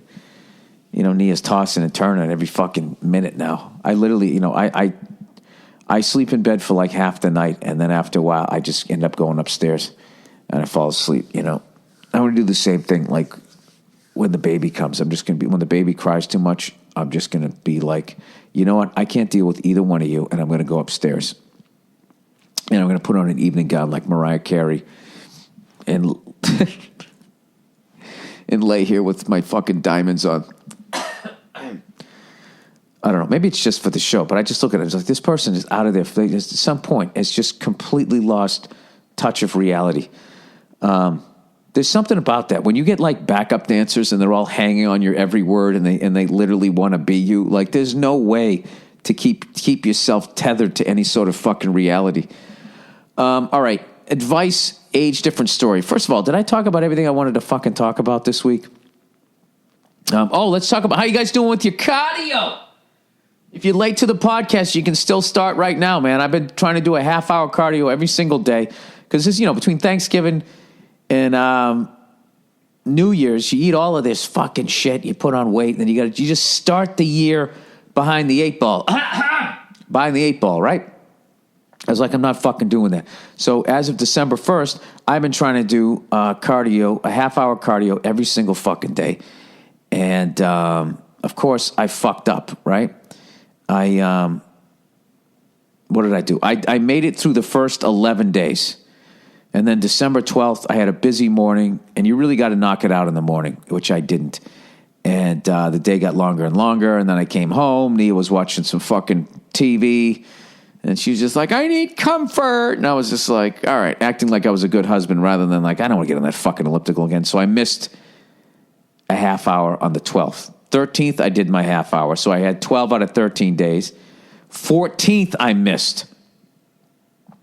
Nia's tossing and turning every fucking minute now. I literally, I sleep in bed for like half the night, and then after a while, I just end up going upstairs, and I fall asleep, I want to do the same thing, like, when the baby comes. I'm just going to be, when the baby cries too much, I'm just going to be like, you know what? I can't deal with either one of you, and I'm going to go upstairs. And I'm going to put on an evening gown like Mariah Carey and and lay here with my fucking diamonds on. I don't know. Maybe it's just for the show, but I just look at it. It's like, this person is out of their face. At some point, has just completely lost touch of reality. There's something about that. When you get like backup dancers and they're all hanging on your every word and they literally want to be you, like there's no way to keep yourself tethered to any sort of fucking reality. All right. Advice, age, different story. First of all, did I talk about everything I wanted to fucking talk about this week? Let's talk about how you guys doing with your cardio. If you're late to the podcast, you can still start right now, man. I've been trying to do a half-hour cardio every single day because this, between Thanksgiving and New Year's, you eat all of this fucking shit. You put on weight, and then you just start the year behind the 8 ball. Behind the 8 ball, right? I was like, I'm not fucking doing that. So as of December 1st, I've been trying to do cardio, a half-hour cardio every single fucking day. And, of course, I fucked up, right? What did I do? I made it through the first 11 days. And then December 12th, I had a busy morning, and you really got to knock it out in the morning, which I didn't. And the day got longer and longer, and then I came home. Nia was watching some fucking TV, and she was just like, I need comfort. And I was just like, all right, acting like I was a good husband rather than like, I don't want to get on that fucking elliptical again. So I missed a half hour on the 12th. 13th, I did my half hour. So I had 12 out of 13 days. 14th, I missed.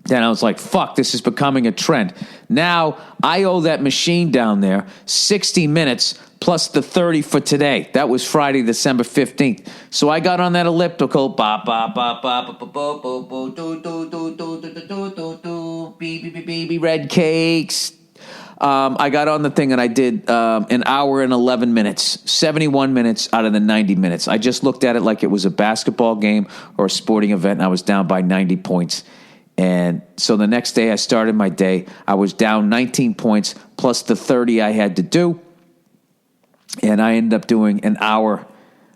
Then I was like, fuck, this is becoming a trend. Now, I owe that machine down there 60 minutes plus the 30 for today. That was Friday, December 15th. So I got on that elliptical. Baby red cakes. I got on the thing and I did an hour and 11 minutes, 71 minutes out of the 90 minutes. I just looked at it like it was a basketball game or a sporting event, and I was down by 90 points. And so the next day I started my day. I was down 19 points plus the 30 I had to do. And I ended up doing an hour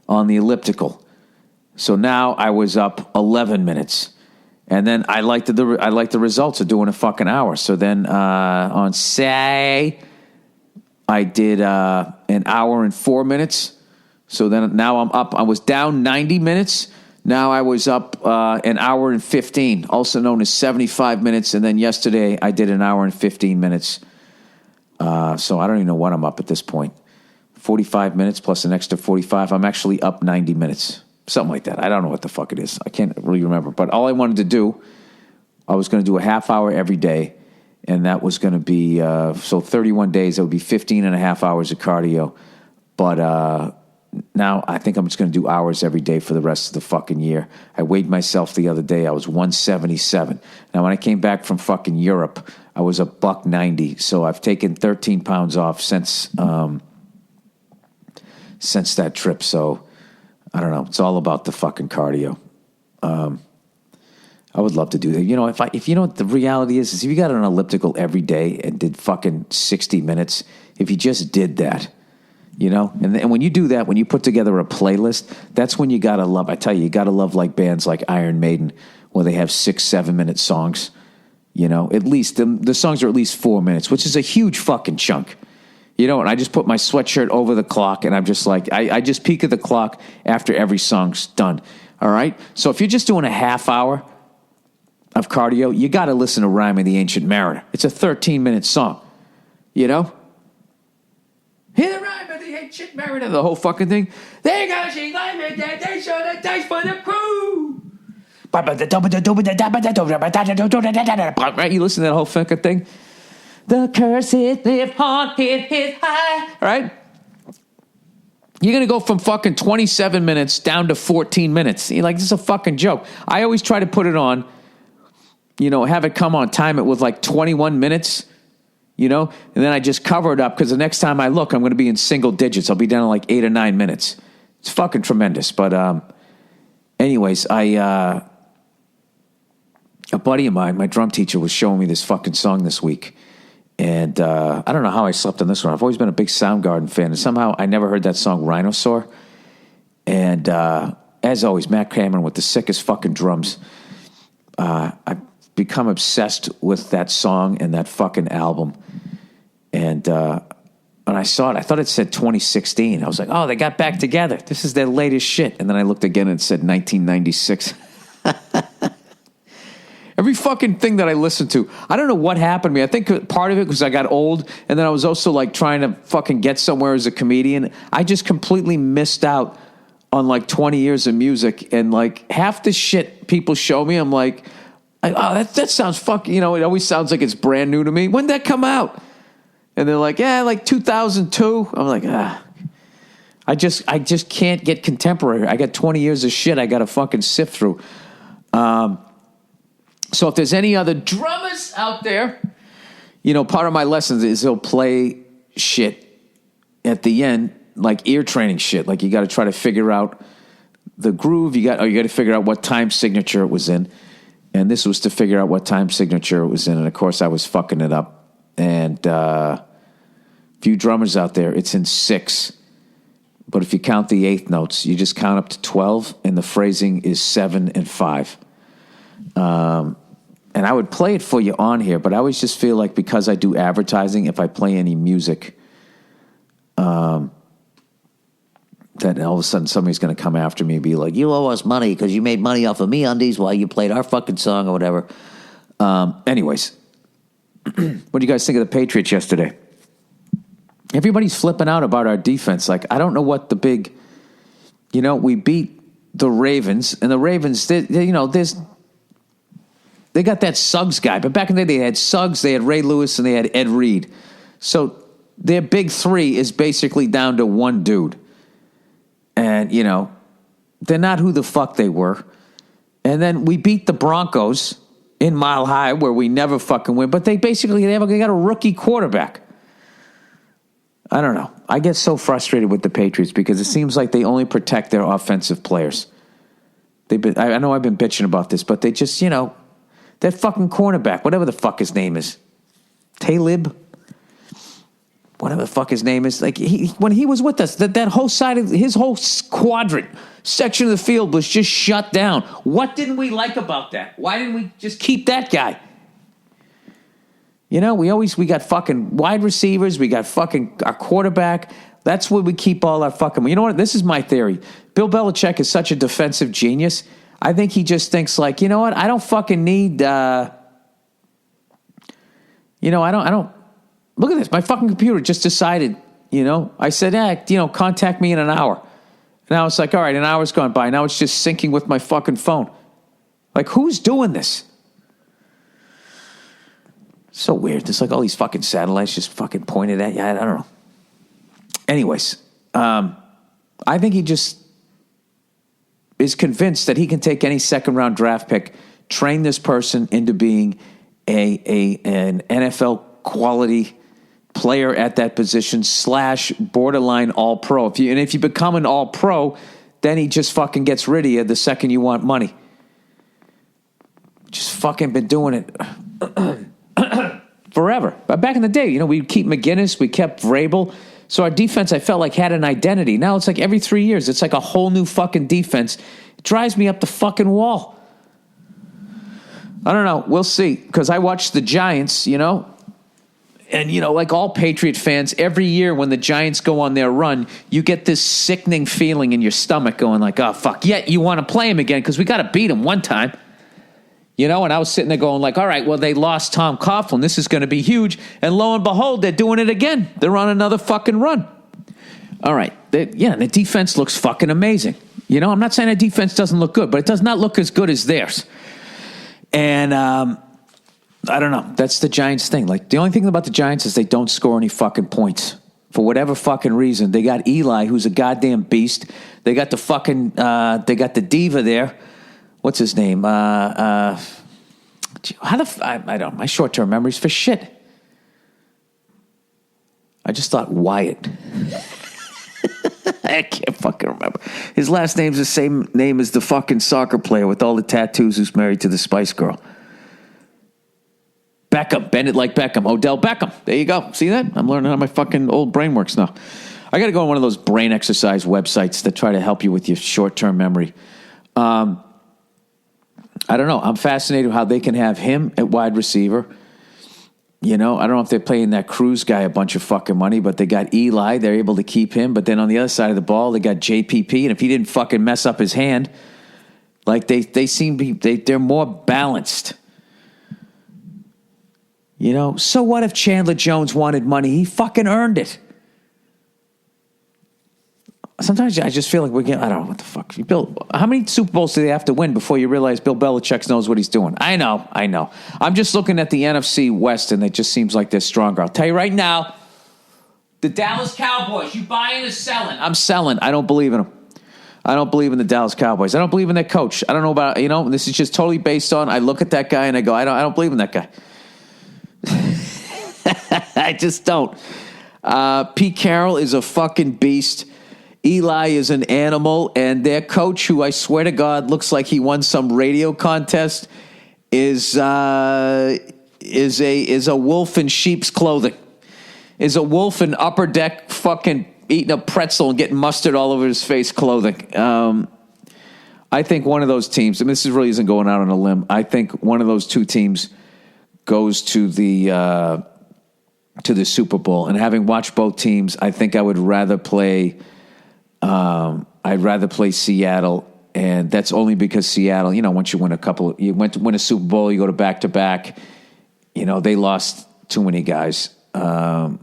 on the elliptical. So now I was up 11 minutes. And then I liked the results of doing a fucking hour. So then on Saturday, I did an hour and 4 minutes. So then now I'm up. I was down 90 minutes. Now I was up an hour and 15, also known as 75 minutes. And then yesterday I did an hour and 15 minutes. So I don't even know what I'm up at this point. 45 minutes plus an extra 45. I'm actually up 90 minutes. Something like that. I don't know what the fuck it is. I can't really remember. But all I wanted to do, I was going to do a half hour every day. And that was going to be, so 31 days, that would be 15 and a half hours of cardio. But now I think I'm just going to do hours every day for the rest of the fucking year. I weighed myself the other day. I was 177. Now, when I came back from fucking Europe, I was a $190. So I've taken 13 pounds off since that trip. So I don't know. It's all about the fucking cardio. I would love to do that. If you know what the reality is if you got an elliptical every day and did fucking 60 minutes, if you just did that, and when you do that, when you put together a playlist, that's when you got to love. I tell you, you got to love like bands like Iron Maiden, where they have 6-7 minute songs. At least the songs are at least 4 minutes, which is a huge fucking chunk. And I just put my sweatshirt over the clock, and I'm just like, I just peek at the clock after every song's done. All right? So if you're just doing a half hour of cardio, you got to listen to Rhyme of the Ancient Mariner. It's a 13-minute song. Hear the Rhyme of the Ancient Mariner, the whole fucking thing. They got she like me, they show the dice for the crew. Right? You listen to that whole fucking thing. The curse hit high. Right? You're going to go from fucking 27 minutes down to 14 minutes. You're like, this is a fucking joke. I always try to put it on, have it come on, time it with like 21 minutes, and then I just cover it up because the next time I look, I'm going to be in single digits. I'll be down to like 8 or 9 minutes. It's fucking tremendous. But anyways, a buddy of mine, my drum teacher, was showing me this fucking song this week. And I don't know how I slept on this one. I've always been a big Soundgarden fan, and somehow I never heard that song Rhinosaur. And as always, Matt Cameron with the sickest fucking drums. I've become obsessed with that song and that fucking album. And when I saw it, I thought it said 2016. I was like, oh, they got back together. This is their latest shit. And then I looked again and it said 1996. Every fucking thing that I listened to, I don't know what happened to me. I think part of it was I got old, and then I was also like trying to fucking get somewhere as a comedian. I just completely missed out on like 20 years of music, and like half the shit people show me, I'm like, oh, that sounds fucking, it always sounds like it's brand new to me. When did that come out? And they're like, yeah, like 2002. I'm like, I just can't get contemporary. I got 20 years of shit I got to fucking sift through. So if there's any other drummers out there, part of my lessons is he'll play shit at the end, like ear training shit. Like you got to try to figure out the groove. You got to figure out what time signature it was in. And this was to figure out what time signature it was in. And of course I was fucking it up. And few drummers out there, it's in 6. But if you count the eighth notes, you just count up to 12, and the phrasing is 7 and 5. And I would play it for you on here, but I always just feel like because I do advertising, if I play any music, that all of a sudden somebody's going to come after me and be like, you owe us money because you made money off of MeUndies while you played our fucking song or whatever. Anyways, what do you guys think of the Patriots yesterday? Everybody's flipping out about our defense. Like, I don't know what the big, we beat the Ravens, and the Ravens, they got that Suggs guy, but back in the day, they had Suggs, they had Ray Lewis, and they had Ed Reed. So their big three is basically down to one dude. And, they're not who the fuck they were. And then we beat the Broncos in Mile High, where we never fucking win, but they got a rookie quarterback. I don't know. I get so frustrated with the Patriots because it seems like they only protect their offensive players. I know I've been bitching about this, but they just, that fucking cornerback, whatever the fuck his name is, Talib, whatever the fuck his name is, like when he was with us, that whole side of his whole quadrant section of the field was just shut down. What didn't we like about that? Why didn't we just keep that guy? We got fucking wide receivers, we got fucking our quarterback. That's where we keep all our fucking. You know what? This is my theory. Bill Belichick is such a defensive genius. I think he just thinks like, you know what? I don't fucking need. I don't. Look at this. My fucking computer just decided. I said, contact me in an hour. And I was like, all right, an hour's gone by. Now it's just syncing with my fucking phone. Like, who's doing this? So weird. There's like all these fucking satellites just fucking pointed at you. I don't know. Anyways, I think he just is convinced that he can take any second-round draft pick, train this person into being an NFL quality player at that position / borderline all-pro. If you become an all-pro, then he just fucking gets rid of you the second you want money. Just fucking been doing it forever. But back in the day, we'd keep McGinnis, we kept Vrabel. So our defense, I felt like, had an identity. Now it's like every 3 years, it's like a whole new fucking defense. It drives me up the fucking wall. I don't know. We'll see. Because I watched the Giants, And, like all Patriot fans, every year when the Giants go on their run, you get this sickening feeling in your stomach going like, oh, fuck. Yet you want to play him again because we got to beat him one time. And I was sitting there going like, all right, well, they lost Tom Coughlin. This is going to be huge. And lo and behold, they're doing it again. They're on another fucking run. All right. The defense looks fucking amazing. You know, I'm not saying our defense doesn't look good, but it does not look as good as theirs. And I don't know. That's the Giants thing. Like, the only thing about the Giants is they don't score any fucking points. For whatever fucking reason. They got Eli, who's a goddamn beast. They got the fucking, they got the diva there. What's his name? I don't, my short-term memory's for shit. I just thought Wyatt. I can't fucking remember. His last name's the same name as the fucking soccer player with all the tattoos who's married to the Spice Girl. Beckham. Bend it like Beckham. Odell Beckham. There you go. See that? I'm learning how my fucking old brain works now. I got to go on one of those brain exercise websites that try to help you with your short-term memory. I don't know. I'm fascinated how they can have him at wide receiver. You know, I don't know if they're paying that Cruz guy a bunch of fucking money, but they got Eli. They're able to keep him. But then on the other side of the ball, they got JPP. And if he didn't fucking mess up his hand, like they seem to be, they're more balanced. You know, so what if Chandler Jones wanted money? He fucking earned it. Sometimes I just feel like we're getting, I don't know what the fuck. How many Super Bowls do they have to win before you realize Bill Belichick knows what he's doing? I know. I'm just looking at the NFC West, and it just seems like they're stronger. I'll tell you right now, the Dallas Cowboys, you buying or selling? I'm selling. I don't believe in them. I don't believe in the Dallas Cowboys. I don't believe in their coach. I don't know about, you know, this is just totally based on, I look at that guy and I go, I don't believe in that guy. I just don't. Pete Carroll is a fucking beast. Eli is an animal, and their coach, who I swear to God looks like he won some radio contest, is a wolf in sheep's clothing. Is a wolf in upper deck fucking eating a pretzel and getting mustard all over his face clothing. I think one of those teams, and this really isn't going out on a limb, I think one of those two teams goes to the Super Bowl. And having watched both teams, I think I would rather play. I'd rather play Seattle, and that's only because Seattle, you know, once you win win a Super Bowl, you go to back-to-back. You know, they lost too many guys. Not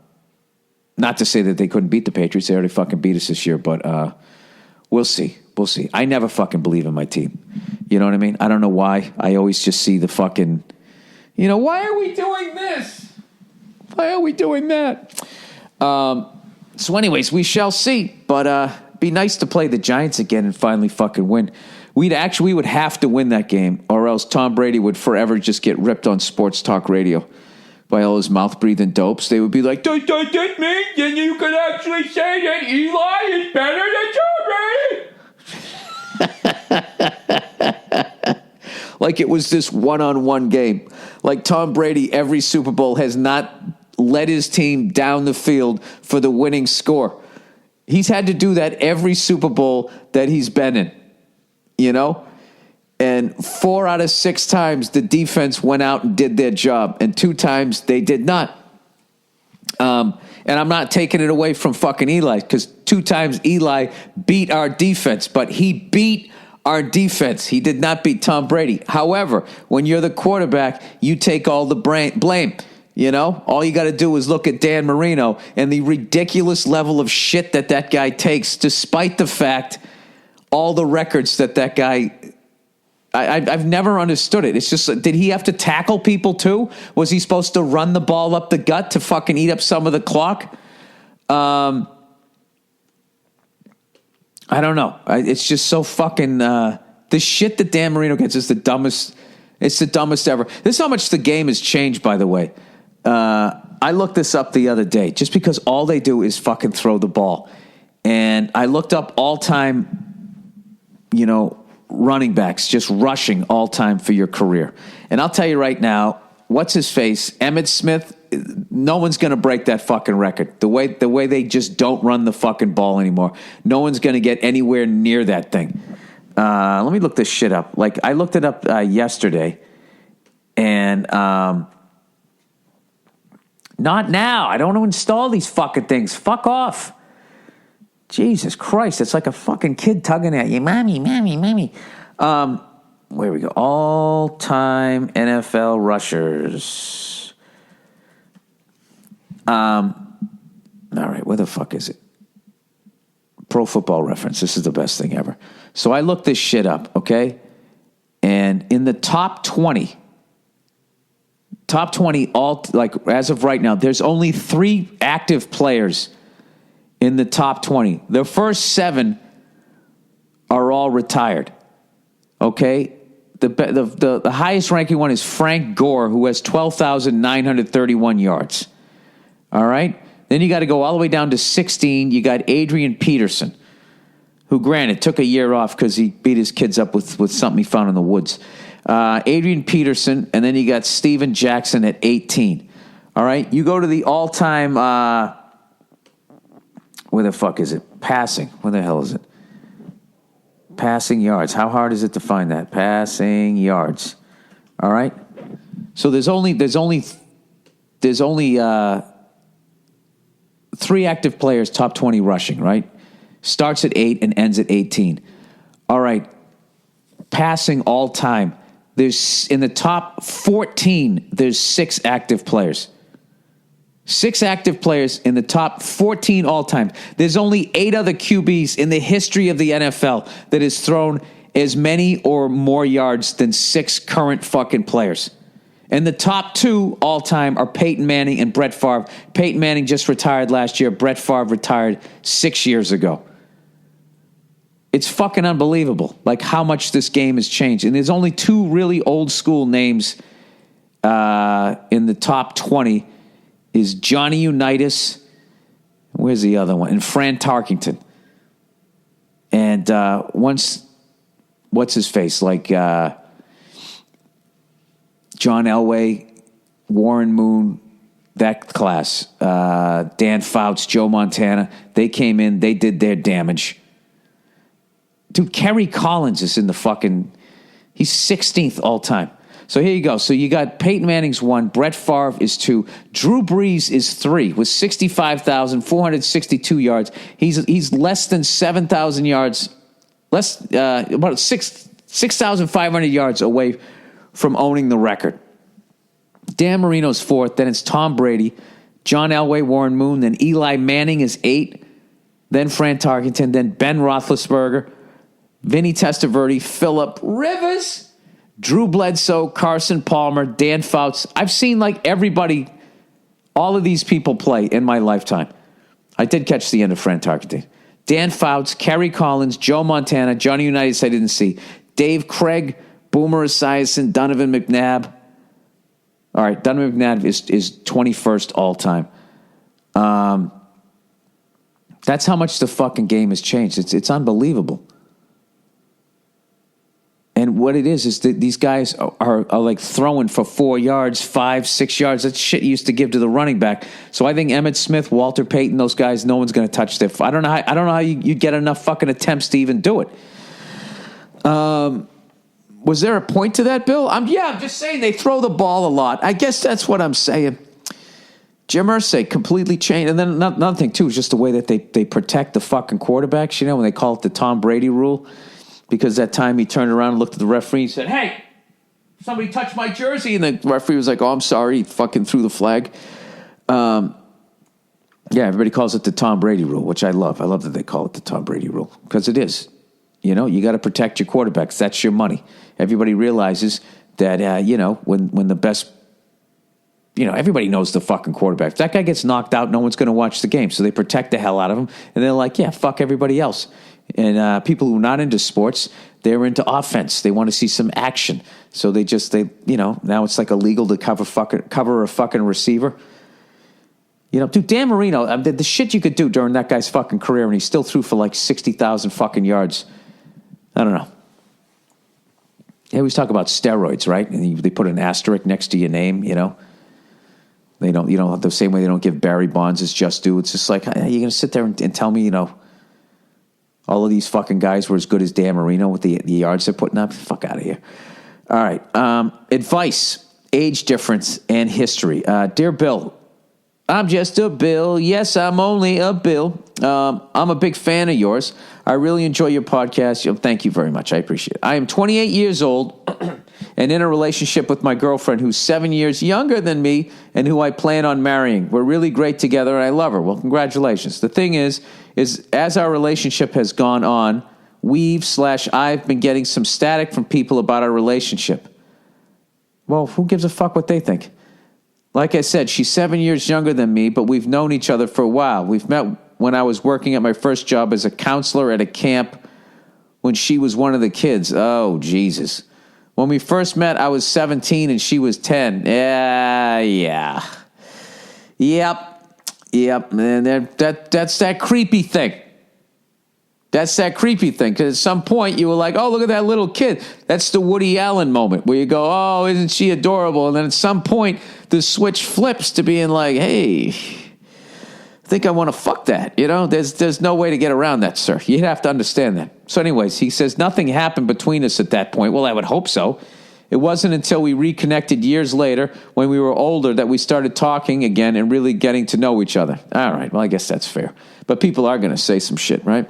to say that they couldn't beat the Patriots. They already fucking beat us this year, but we'll see. We'll see. I never fucking believe in my team. You know what I mean? I don't know why. I always just see the fucking, you know, why are we doing this? Why are we doing that? So anyways, we shall see. But be nice to play the Giants again and finally fucking win. We would have to win that game, or else Tom Brady would forever just get ripped on sports talk radio by all his mouth-breathing dopes. They would be like, does that mean then you can actually say that Eli is better than Tom Brady? Like it was this one-on-one game. Like Tom Brady, every Super Bowl, has not led his team down the field for the winning score. He's had to do that every Super Bowl that he's been in, you know? And 4 out of 6 times the defense went out and did their job, and 2 times they did not. And I'm not taking it away from fucking Eli, because 2 times Eli beat our defense, but he beat our defense. He did not beat Tom Brady. However, when you're the quarterback, you take all the blame. You know, all you got to do is look at Dan Marino and the ridiculous level of shit that guy takes, despite the fact all the records that guy. I've never understood it. It's just, did he have to tackle people too? Was he supposed to run the ball up the gut to fucking eat up some of the clock? I don't know. It's just so fucking. The shit that Dan Marino gets is the dumbest. It's the dumbest ever. This is how much the game has changed, by the way. I looked this up the other day, just because all they do is fucking throw the ball. And I looked up all-time, you know, running backs, just rushing all-time for your career. And I'll tell you right now, what's his face? Emmitt Smith, no one's going to break that fucking record. The way they just don't run the fucking ball anymore. No one's going to get anywhere near that thing. Let me look this shit up. Like, I looked it up yesterday, and not now. I don't want to install these fucking things. Fuck off. Jesus Christ, it's like a fucking kid tugging at you. Mommy. Where we go? All-time NFL rushers. All right, where the fuck is it? Pro Football Reference. This is the best thing ever. So I looked this shit up, okay? And in the top 20 all, like as of right now, there's only 3 active players in the top 20. The first 7 are all retired, okay? The highest ranking one is Frank Gore, who has 12,931 yards. All right? Then you got to go all the way down to 16. You got Adrian Peterson, who, granted, took a year off because he beat his kids up with something he found in the woods. Adrian Peterson, and then you got Steven Jackson at 18. All right? You go to the all-time, where the fuck is it? Passing. Where the hell is it? Passing yards. How hard is it to find that? Passing yards. All right? So there's only 3 active players, top 20 rushing, right? Starts at 8 and ends at 18. All right. Passing all time. There's in the top 14, there's 6 active players. 6 active players in the top 14 all time. There's only 8 other QBs in the history of the NFL that has thrown as many or more yards than 6 current fucking players. And the top 2 all time are Peyton Manning and Brett Favre. Peyton Manning just retired last year. Brett Favre retired 6 years ago. It's fucking unbelievable, like how much this game has changed. And there's only 2 really old school names in the top 20 is Johnny Unitas. Where's the other one? And Fran Tarkington. And what's his face? Like John Elway, Warren Moon, that class. Dan Fouts, Joe Montana. They came in, they did their damage. Dude, Kerry Collins is in the fucking... He's 16th all time. So here you go. So you got Peyton Manning's 1, Brett Favre is 2, Drew Brees is 3 with 65,462 yards. He's less than 7,000 yards, about 6,500 yards away from owning the record. Dan Marino's 4th. Then it's Tom Brady, John Elway, Warren Moon. Then Eli Manning is 8. Then Fran Tarkington. Then Ben Roethlisberger, Vinny Testaverde, Phillip Rivers, Drew Bledsoe, Carson Palmer, Dan Fouts. I've seen like everybody, all of these people play in my lifetime. I did catch the end of Fran Tarkington. Dan Fouts, Kerry Collins, Joe Montana, Johnny Unitas I didn't see, Dave Craig, Boomer Esiason, Donovan McNabb. All right, Donovan McNabb is 21st all time. That's how much the fucking game has changed. It's unbelievable. And what it is that these guys are like throwing for 4 yards, 5, 6 yards. That shit you used to give to the running back. So I think Emmitt Smith, Walter Payton, those guys, no one's going to touch their... I don't know how you get enough fucking attempts to even do it. Was there a point to that, Bill? I'm just saying they throw the ball a lot. I guess that's what I'm saying. Jim Irsay completely changed. And then another thing, too, is just the way that they protect the fucking quarterbacks. You know, when they call it the Tom Brady rule. Because that time he turned around and looked at the referee and said, "Hey, somebody touched my jersey." And the referee was like, "Oh, I'm sorry." He fucking threw the flag. Everybody calls it the Tom Brady rule, which I love. I love that they call it the Tom Brady rule because it is. You know, you got to protect your quarterbacks. That's your money. Everybody realizes that, when the best, everybody knows the fucking quarterback. If that guy gets knocked out, no one's going to watch the game. So they protect the hell out of him. And they're like, yeah, fuck everybody else. And people who are not into sports, they're into offense. They want to see some action. So now it's like illegal to cover a fucking receiver. Dude, Dan Marino, the shit you could do during that guy's fucking career, and he still threw for like 60,000 fucking yards. I don't know. They always talk about steroids, right? And they put an asterisk next to your name, They don't, the same way they don't give Barry Bonds his just due. It's just like, you're going to sit there and tell me, all of these fucking guys were as good as Dan Marino with the yards they're putting up? Fuck out of here. All right. Advice, age difference, and history. Dear Bill, I'm just a Bill. Yes, I'm only a Bill. I'm a big fan of yours. I really enjoy your podcast. Thank you very much. I appreciate it. I am 28 years old and in a relationship with my girlfriend who's 7 years younger than me and who I plan on marrying. We're really great together and I love her. Well, congratulations. The thing is as our relationship has gone on, I've been getting some static from people about our relationship. Well, who gives a fuck what they think? Like I said, she's 7 years younger than me, but we've known each other for a while. We've met when I was working at my first job as a counselor at a camp when she was one of the kids. Oh, Jesus. When we first met, I was 17 and she was 10. Yeah. Yep. And that's that creepy thing. That's that creepy thing. Because at some point you were like, oh, look at that little kid. That's the Woody Allen moment where you go, oh, isn't she adorable? And then at some point the switch flips to being like, hey, I think I want to fuck that. You know, there's no way to get around that, sir. You'd have to understand that. So anyways, he says nothing happened between us at that point. Well, I would hope so. It wasn't until we reconnected years later when we were older that we started talking again and really getting to know each other. All right, well, I guess that's fair. But people are going to say some shit, right?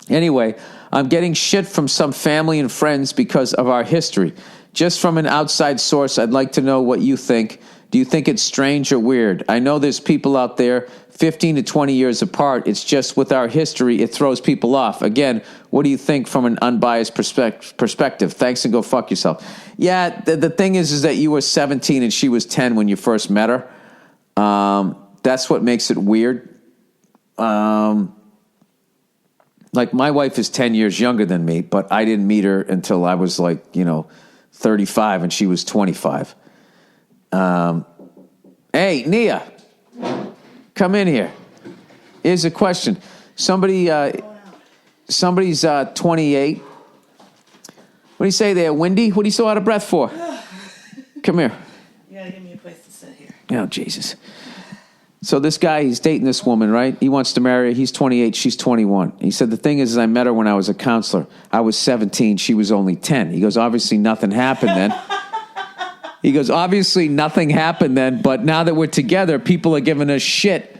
Anyway, I'm getting shit from some family and friends because of our history. Just from an outside source, I'd like to know what you think. Do you think it's strange or weird? I know there's people out there 15 to 20 years apart. It's just with our history, it throws people off. Again, what do you think from an unbiased perspective? Thanks and go fuck yourself. Yeah, the thing is that you were 17 and she was 10 when you first met her. That's what makes it weird. Like my wife is 10 years younger than me, but I didn't meet her until I was 35 and she was 25. Hey, Nia, come in here. Here's a question. Somebody's 28. What do you say there, Wendy? What are you so out of breath for? Come here. You gotta give me a place to sit here. Oh, Jesus. So this guy, he's dating this woman, right? He wants to marry her. He's 28. She's 21. He said, the thing is I met her when I was a counselor. I was 17. She was only 10. He goes, obviously nothing happened then. He goes, obviously nothing happened then, but now that we're together, people are giving us shit.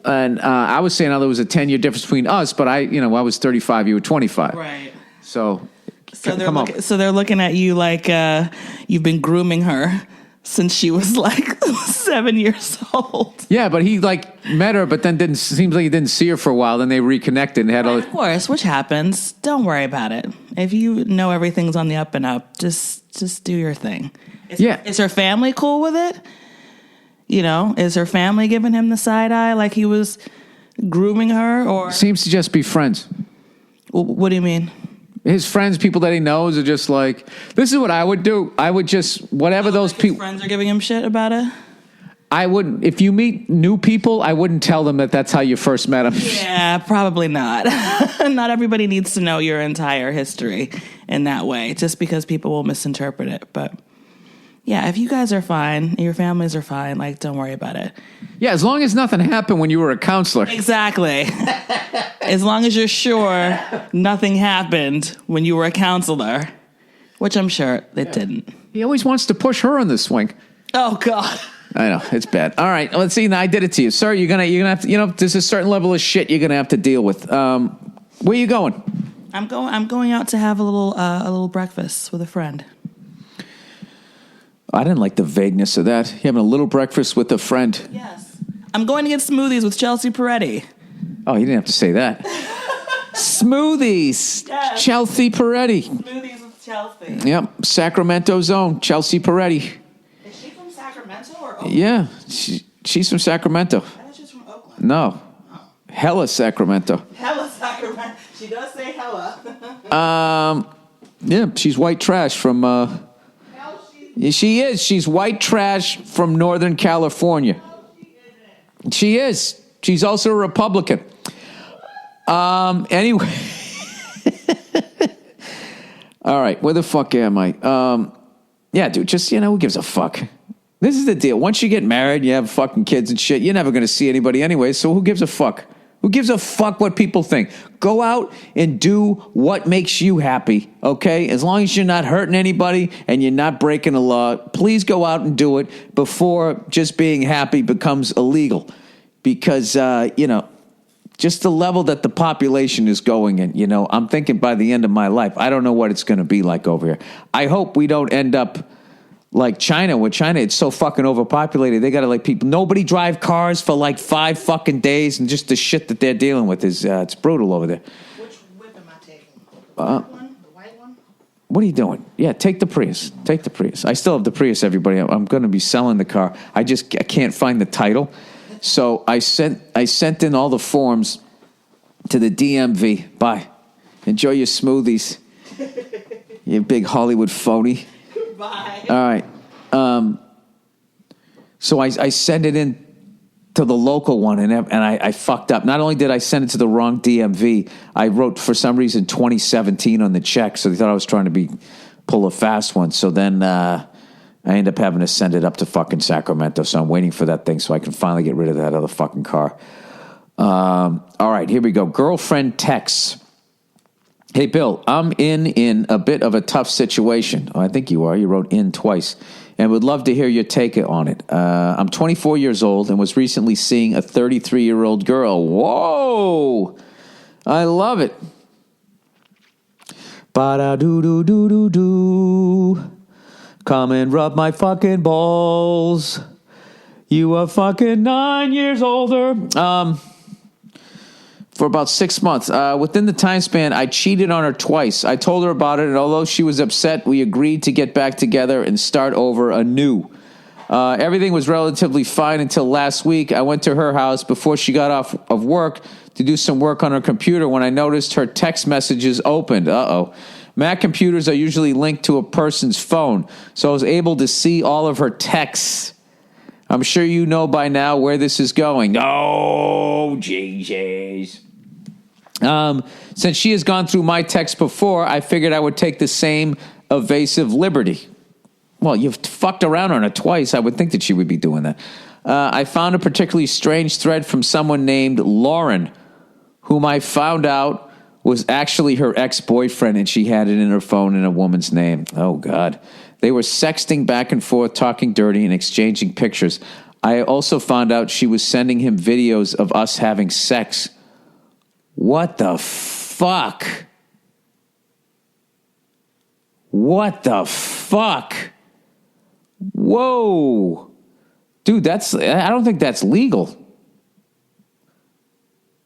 And I was saying how there was a 10-year difference between us, but I was 35, you were 25. Right. So they're looking at you like you've been grooming her since she was 7 years old. Yeah, but he met her, but then seems like he didn't see her for a while. Then they reconnected and had all. Of course, which happens. Don't worry about it. If you know everything's on the up and up, just do your thing. Is her family cool with it? Is her family giving him the side eye like he was grooming her, or seems to just be friends? What do you mean? His friends, people that he knows, are just like, this is what I would do. I would just, whatever those people. His friends are giving him shit about it? I wouldn't, if you meet new people, I wouldn't tell them that that's how you first met them. Yeah, probably not. Not everybody needs to know your entire history in that way, just because people will misinterpret it. But yeah, if you guys are fine, your families are fine, don't worry about it. Yeah, as long as nothing happened when you were a counselor. Exactly. As long as you're sure nothing happened when you were a counselor, which I'm sure it didn't. He always wants to push her on the swing. Oh, God. I know, it's bad. All right, let's see. Now I did it to you. Sir, you're gonna have to, there's a certain level of shit you're going to have to deal with. Where are you going? I'm going out to have a little breakfast with a friend. I didn't like the vagueness of that. You're having a little breakfast with a friend. Yes. I'm going to get smoothies with Chelsea Peretti. Oh, you didn't have to say that. Smoothies. Yes. Chelsea Peretti. Smoothies with Chelsea. Yep. Sacramento's own Chelsea Peretti. Is she from Sacramento or Oakland? Yeah. She's from Sacramento. I thought she was from Oakland. No. Oh. Hella Sacramento. Hella Sacramento. She does say hella. Yeah, she's white trash from... She is. She's white trash from Northern California. She is. She's also a Republican. Anyway. All right. Where the fuck am I? Yeah, dude, just, who gives a fuck? This is the deal. Once you get married, you have fucking kids and shit, you're never going to see anybody anyway, so who gives a fuck? Who gives a fuck what people think? Go out and do what makes you happy, okay? As long as you're not hurting anybody and you're not breaking a law, please go out and do it before just being happy becomes illegal. Because, just the level that the population is going in, I'm thinking by the end of my life, I don't know what it's going to be like over here. I hope we don't end up like China. With China, it's so fucking overpopulated. They got to people. Nobody drive cars for 5 fucking days, and just the shit that they're dealing with is it's brutal over there. Which whip am I What are you doing? Yeah, take the Prius. Take the Prius. I still have the Prius, everybody. I'm going to be selling the car. I can't find the title. So I sent in all the forms to the DMV. Bye. Enjoy your smoothies. You big Hollywood phony. Bye. All right. So I sent it in to the local one, and I fucked up. Not only did I send it to the wrong DMV, I wrote, for some reason, 2017 on the check, so they thought I was trying to pull a fast one. So then I end up having to send it up to fucking Sacramento, so I'm waiting for that thing so I can finally get rid of that other fucking car. All right, here we go. Girlfriend texts. Hey, Bill, I'm in a bit of a tough situation. Oh, I think you are. You wrote in twice. And would love to hear your take on it. I'm 24 years old and was recently seeing a 33-year-old girl. Whoa! I love it. Ba-da-doo-doo-doo-doo-doo. Come and rub my fucking balls. You are fucking 9 years older. For about 6 months. Within the time span, I cheated on her twice. I told her about it, and although she was upset, we agreed to get back together and start over anew. Everything was relatively fine until last week. I went to her house before she got off of work to do some work on her computer when I noticed her text messages opened. Uh-oh. Mac computers are usually linked to a person's phone, so I was able to see all of her texts. I'm sure you know by now where this is going. Oh, Jesus. Since she has gone through my text before, I figured I would take the same evasive liberty. Well, you've fucked around on her twice. I would think that she would be doing that. I found a particularly strange thread from someone named Lauren, whom I found out was actually her ex-boyfriend, and she had it in her phone in a woman's name. Oh, God. They were sexting back and forth, talking dirty, and exchanging pictures. I also found out she was sending him videos of us having sex. What the fuck? What the fuck? Whoa. Dude, I don't think that's legal.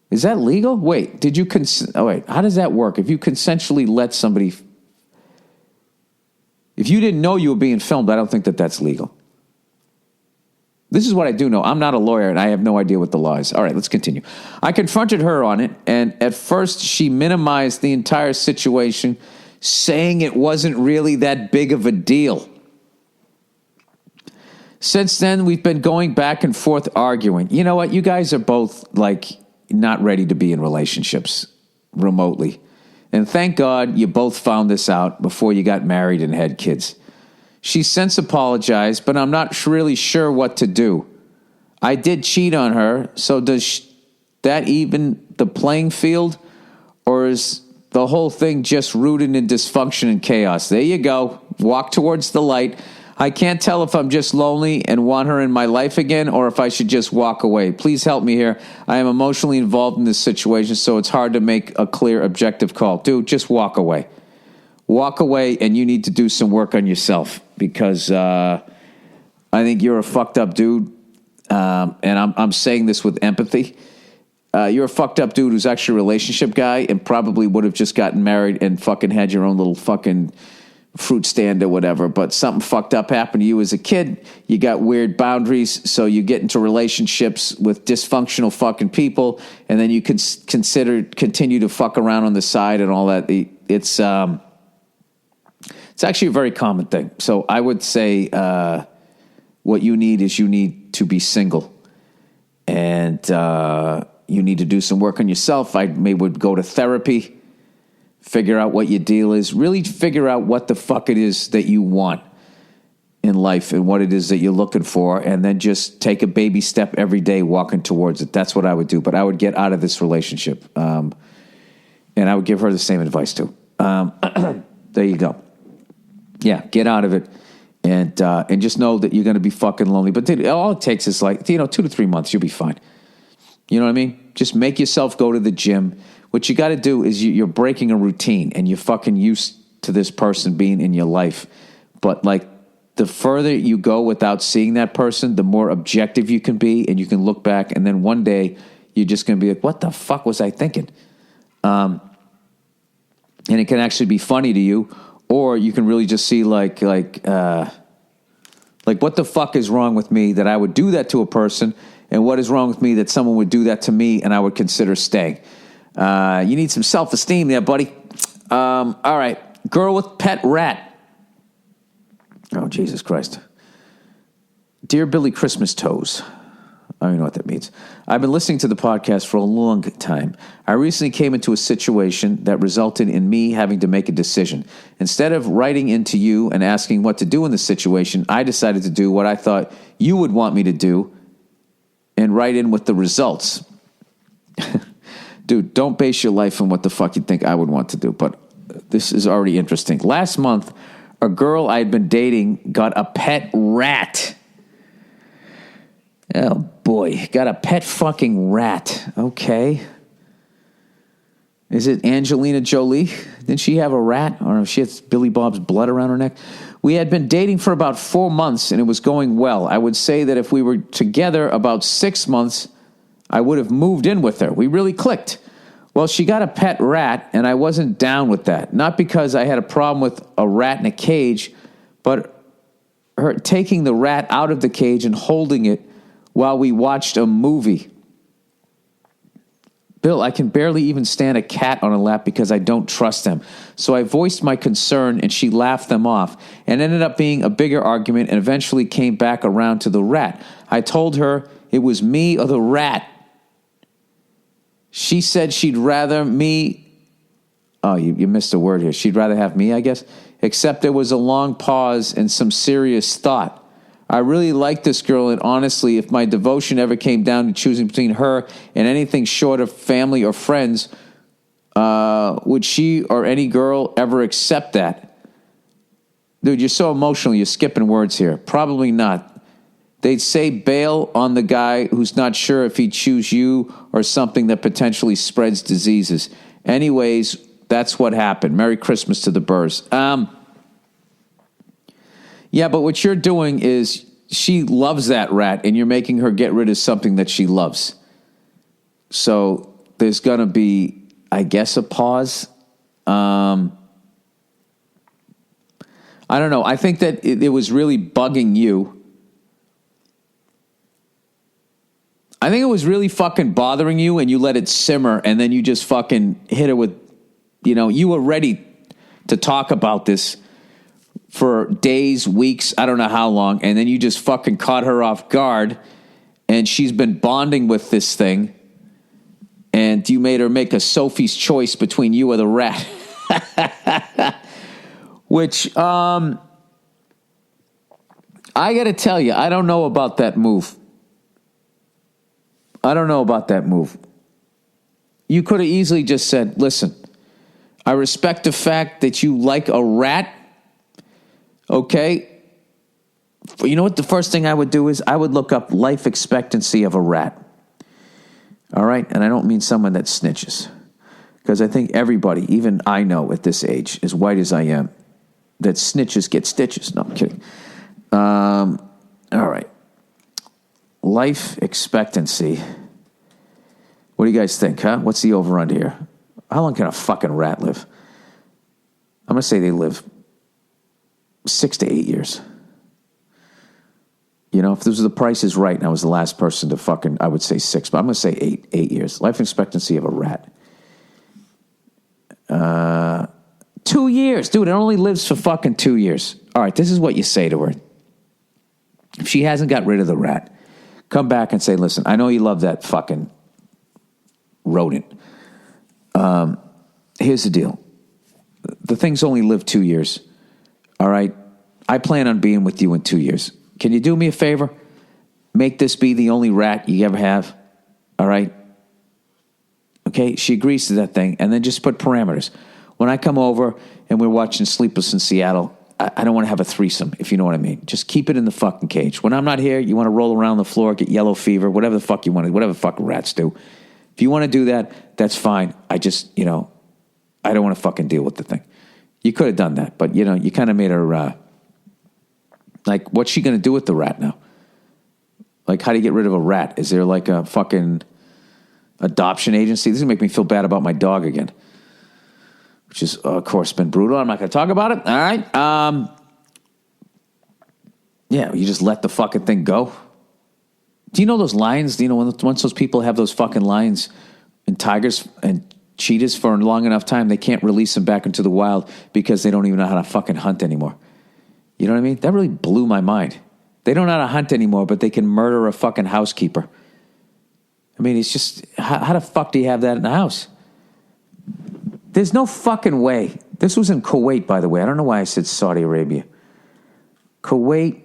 Is that legal? Wait, how does that work? If you consensually let somebody... If you didn't know you were being filmed, I don't think that that's legal. This is what I do know. I'm not a lawyer, and I have no idea what the law is. All right, let's continue. I confronted her on it, and at first she minimized the entire situation, saying it wasn't really that big of a deal. Since then, we've been going back and forth arguing. You know what? You guys are both, not ready to be in relationships remotely. And thank God you both found this out before you got married and had kids. She's since apologized, but I'm not really sure what to do. I did cheat on her, so does that even the playing field? Or is the whole thing just rooted in dysfunction and chaos? There you go. Walk towards the light. I can't tell if I'm just lonely and want her in my life again or if I should just walk away. Please help me here. I am emotionally involved in this situation, so it's hard to make a clear, objective call. Dude, just walk away. Walk away, and you need to do some work on yourself because I think you're a fucked up dude, and I'm saying this with empathy. You're a fucked up dude who's actually a relationship guy and probably would have just gotten married and fucking had your own little fucking fruit stand or whatever, but something fucked up happened to you as a kid. You got weird boundaries, so you get into relationships with dysfunctional fucking people, and then you could continue to fuck around on the side and all that. It's actually a very common thing. So I would say what you need to be single, and you need to do some work on yourself. I would go to therapy. Figure out what your deal is. Really figure out what the fuck it is that you want in life and what it is that you're looking for, and then just take a baby step every day walking towards it. That's what I would do. But I would get out of this relationship. And I would give her the same advice too. There you go. Yeah, get out of it. And just know that you're going to be fucking lonely. But dude, all it takes is 2 to 3 months. You'll be fine. You know what I mean? Just make yourself go to the gym. What you got to do is you're breaking a routine, and you're fucking used to this person being in your life. But the further you go without seeing that person, the more objective you can be, and you can look back, and then one day you're just going to be like, what the fuck was I thinking? and it can actually be funny to you, or you can really just see like what the fuck is wrong with me that I would do that to a person, and what is wrong with me that someone would do that to me and I would consider staying. You need some self-esteem there, buddy. All right. Girl with pet rat. Oh, Jesus Christ. Dear Billy Christmas Toes. I don't even know what that means. I've been listening to the podcast for a long time. I recently came into a situation that resulted in me having to make a decision. Instead of writing into you and asking what to do in the situation, I decided to do what I thought you would want me to do and write in with the results. Dude, don't base your life on what the fuck you think I would want to do, but this is already interesting. Last month, a girl I had been dating got a pet rat. Oh, boy. Got a pet fucking rat. Okay. Is it Angelina Jolie? Didn't she have a rat? I don't know if she has Billy Bob's blood around her neck. We had been dating for about 4 months, and it was going well. I would say that if we were together about 6 months, I would have moved in with her. We really clicked. Well, she got a pet rat, and I wasn't down with that. Not because I had a problem with a rat in a cage, but her taking the rat out of the cage and holding it while we watched a movie. Bill, I can barely even stand a cat on a lap because I don't trust them. So I voiced my concern, and she laughed them off, and ended up being a bigger argument, and eventually came back around to the rat. I told her it was me or the rat. She said she'd rather me... Oh, you missed a word here. She'd rather have me, I guess. Except there was a long pause and some serious thought. I really like this girl, and honestly, if my devotion ever came down to choosing between her and anything short of family or friends, would she or any girl ever accept that? Dude, you're so emotional, you're skipping words here. Probably not. They'd say bail on the guy who's not sure if he'd choose you or something that potentially spreads diseases. Anyways, that's what happened. Merry Christmas to the Burrs. Yeah, but what you're doing is she loves that rat, and you're making her get rid of something that she loves. So there's going to be, I guess, a pause. I don't know. I think that it was really bugging you. I think it was really fucking bothering you, and you let it simmer, and then you just fucking hit her with, you were ready to talk about this for days, weeks, I don't know how long, and then you just fucking caught her off guard, and she's been bonding with this thing, and you made her make a Sophie's choice between you or the rat. Which, I gotta tell you, I don't know about that move. You could have easily just said, listen, I respect the fact that you like a rat. Okay. You know what the first thing I would do is I would look up life expectancy of a rat. All right? And I don't mean someone that snitches. Because I think everybody, even I know at this age, as white as I am, that snitches get stitches. No, I'm kidding. All right. Life expectancy. What do you guys think, huh? What's the over-under here? How long can a fucking rat live? I'm going to say they live 6 to 8 years. If this was The Price is Right and I was the last person to fucking, I would say 6, but I'm going to say 8 years. Life expectancy of a rat. 2 years. Dude, it only lives for fucking 2 years. All right, this is what you say to her. If she hasn't got rid of the rat, come back and say, listen, I know you love that fucking rodent. Here's the deal. The thing's only lived 2 years. All right? I plan on being with you in 2 years. Can you do me a favor? Make this be the only rat you ever have. All right? Okay? She agrees to that thing, and then just put parameters. When I come over and we're watching Sleepless in Seattle, I don't want to have a threesome, if you know what I mean. Just keep it in the fucking cage. When I'm not here, you want to roll around the floor, get yellow fever, whatever the fuck you want to, whatever the fucking rats do. If you want to do that, that's fine. I just, I don't want to fucking deal with the thing. You could have done that, but, you kind of made her, what's she going to do with the rat now? Like, how do you get rid of a rat? Is there like a fucking adoption agency? This is going to make me feel bad about my dog again. which is, of course, been brutal. I'm not going to talk about it. All right. Yeah, you just let the fucking thing go. Do you know those lions? Do you know once those people have those fucking lions and tigers and cheetahs for a long enough time, they can't release them back into the wild because they don't even know how to fucking hunt anymore. You know what I mean? That really blew my mind. They don't know how to hunt anymore, but they can murder a fucking housekeeper. I mean, it's just, how the fuck do you have that in the house? There's no fucking way. This was in Kuwait, by the way. I don't know why I said Saudi Arabia. Kuwait,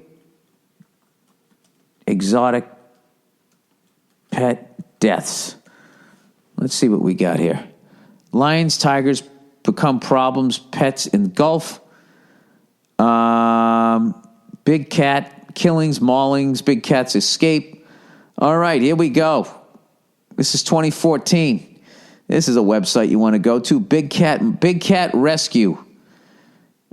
exotic pet deaths. Let's see what we got here. Lions, tigers become problems. Pets in Gulf. Big cat killings, maulings. Big cats escape. All right, here we go. This is 2014. This is a website you want to go to. Big cat rescue.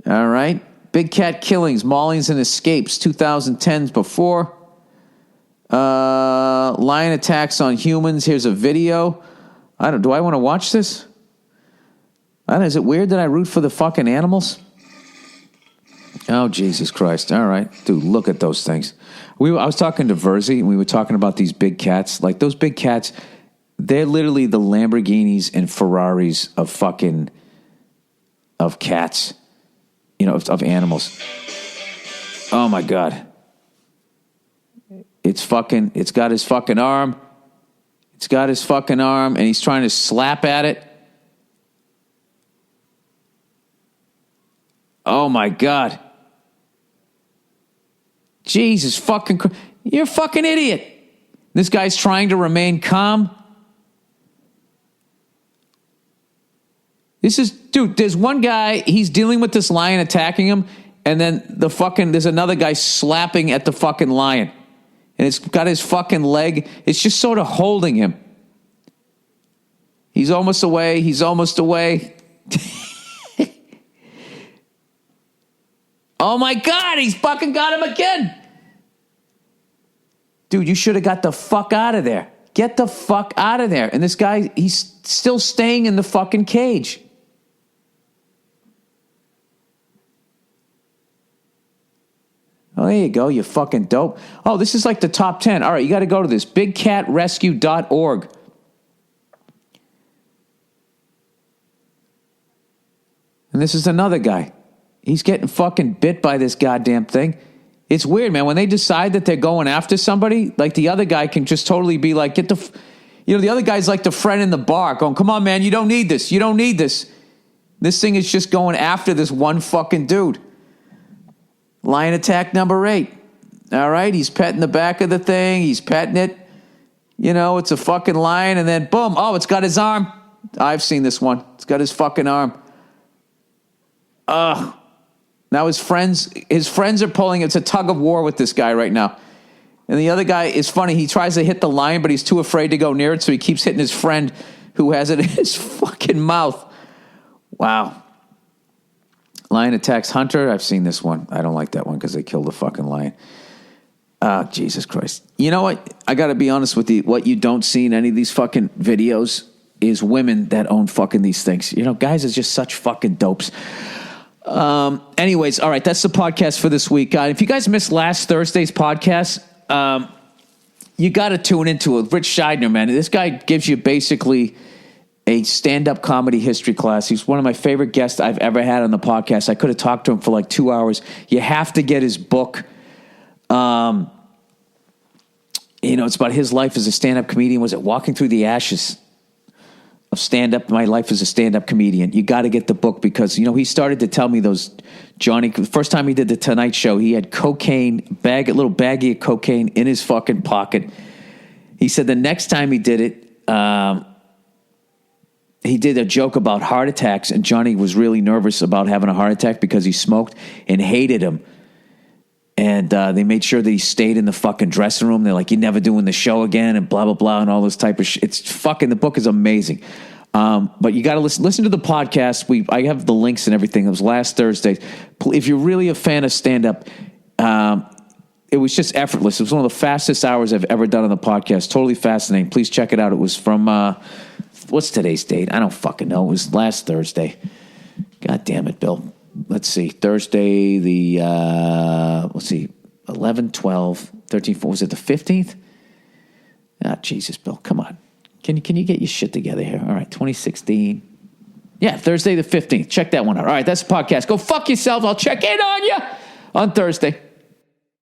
All right. Big cat killings, maulings, and escapes. 2010s before. Lion attacks on humans. Here's a video. Do I want to watch this? Is it weird that I root for the fucking animals? Oh, Jesus Christ. All right. Dude, look at those things. I was talking to Verzi, and we were talking about these big cats. Like, those big cats, they're literally the Lamborghinis and Ferraris of cats, of animals. Oh, my God. It's got his fucking arm. It's got his fucking arm, and he's trying to slap at it. Oh, my God. Jesus fucking Christ. You're a fucking idiot. This guy's trying to remain calm. Dude, there's one guy, he's dealing with this lion attacking him, and then there's another guy slapping at the fucking lion. And it's got his fucking leg. It's just sort of holding him. He's almost away. Oh, my God. He's fucking got him again. Dude, you should have got the fuck out of there. Get the fuck out of there. And this guy, he's still staying in the fucking cage. Oh, there you go, you fucking dope. Oh, this is like the top 10. All right, you got to go to this. BigCatRescue.org. And this is another guy. He's getting fucking bit by this goddamn thing. It's weird, man. When they decide that they're going after somebody, like the other guy can just totally be like, the other guy's like the friend in the bar going, come on, man, you don't need this. You don't need this. This thing is just going after this one fucking dude. Lion attack number 8. All right, he's petting the back of the thing. He's petting it. It's a fucking lion, and then boom. Oh, it's got his arm. I've seen this one. It's got his fucking arm. Ugh. Now his friends are pulling. It's a tug of war with this guy right now. And the other guy is funny. He tries to hit the lion, but he's too afraid to go near it, so he keeps hitting his friend who has it in his fucking mouth. Wow. Lion attacks hunter. I've seen this one. I don't like that one because they killed the fucking lion. Jesus Christ. You know what? I got to be honest with you. What you don't see in any of these fucking videos is women that own fucking these things. Guys are just such fucking dopes. Anyways, all right, that's the podcast for this week. If you guys missed last Thursday's podcast, you got to tune into it. Rich Scheidner, man. This guy gives you basically a stand-up comedy history class. He's one of my favorite guests I've ever had on the podcast. I could have talked to him for like 2 hours. You have to get his book. It's about his life as a stand-up comedian. Was it Walking Through the Ashes of Stand-Up? My Life as a Stand-Up Comedian. You got to get the book because, he started to tell me those, first time he did the Tonight Show, he had a little baggie of cocaine in his fucking pocket. He said the next time he did it, he did a joke about heart attacks, and Johnny was really nervous about having a heart attack because he smoked and hated him. And they made sure that he stayed in the fucking dressing room. They're like, you're never doing the show again, and blah, blah, blah, and all this type of shit. It's fucking, the book is amazing. But you got to listen to the podcast. I have the links and everything. It was last Thursday. If you're really a fan of stand-up, it was just effortless. It was one of the fastest hours I've ever done on the podcast. Totally fascinating. Please check it out. It was from... what's today's date? I don't fucking know. It was last Thursday. God damn it, Bill. Let's see. Thursday, 11, 12, 13, 14. Was it the 15th? Ah, Jesus, Bill. Come on. Can you get your shit together here? All right, 2016. Yeah, Thursday the 15th. Check that one out. All right, that's the podcast. Go fuck yourself. I'll check in on you on Thursday.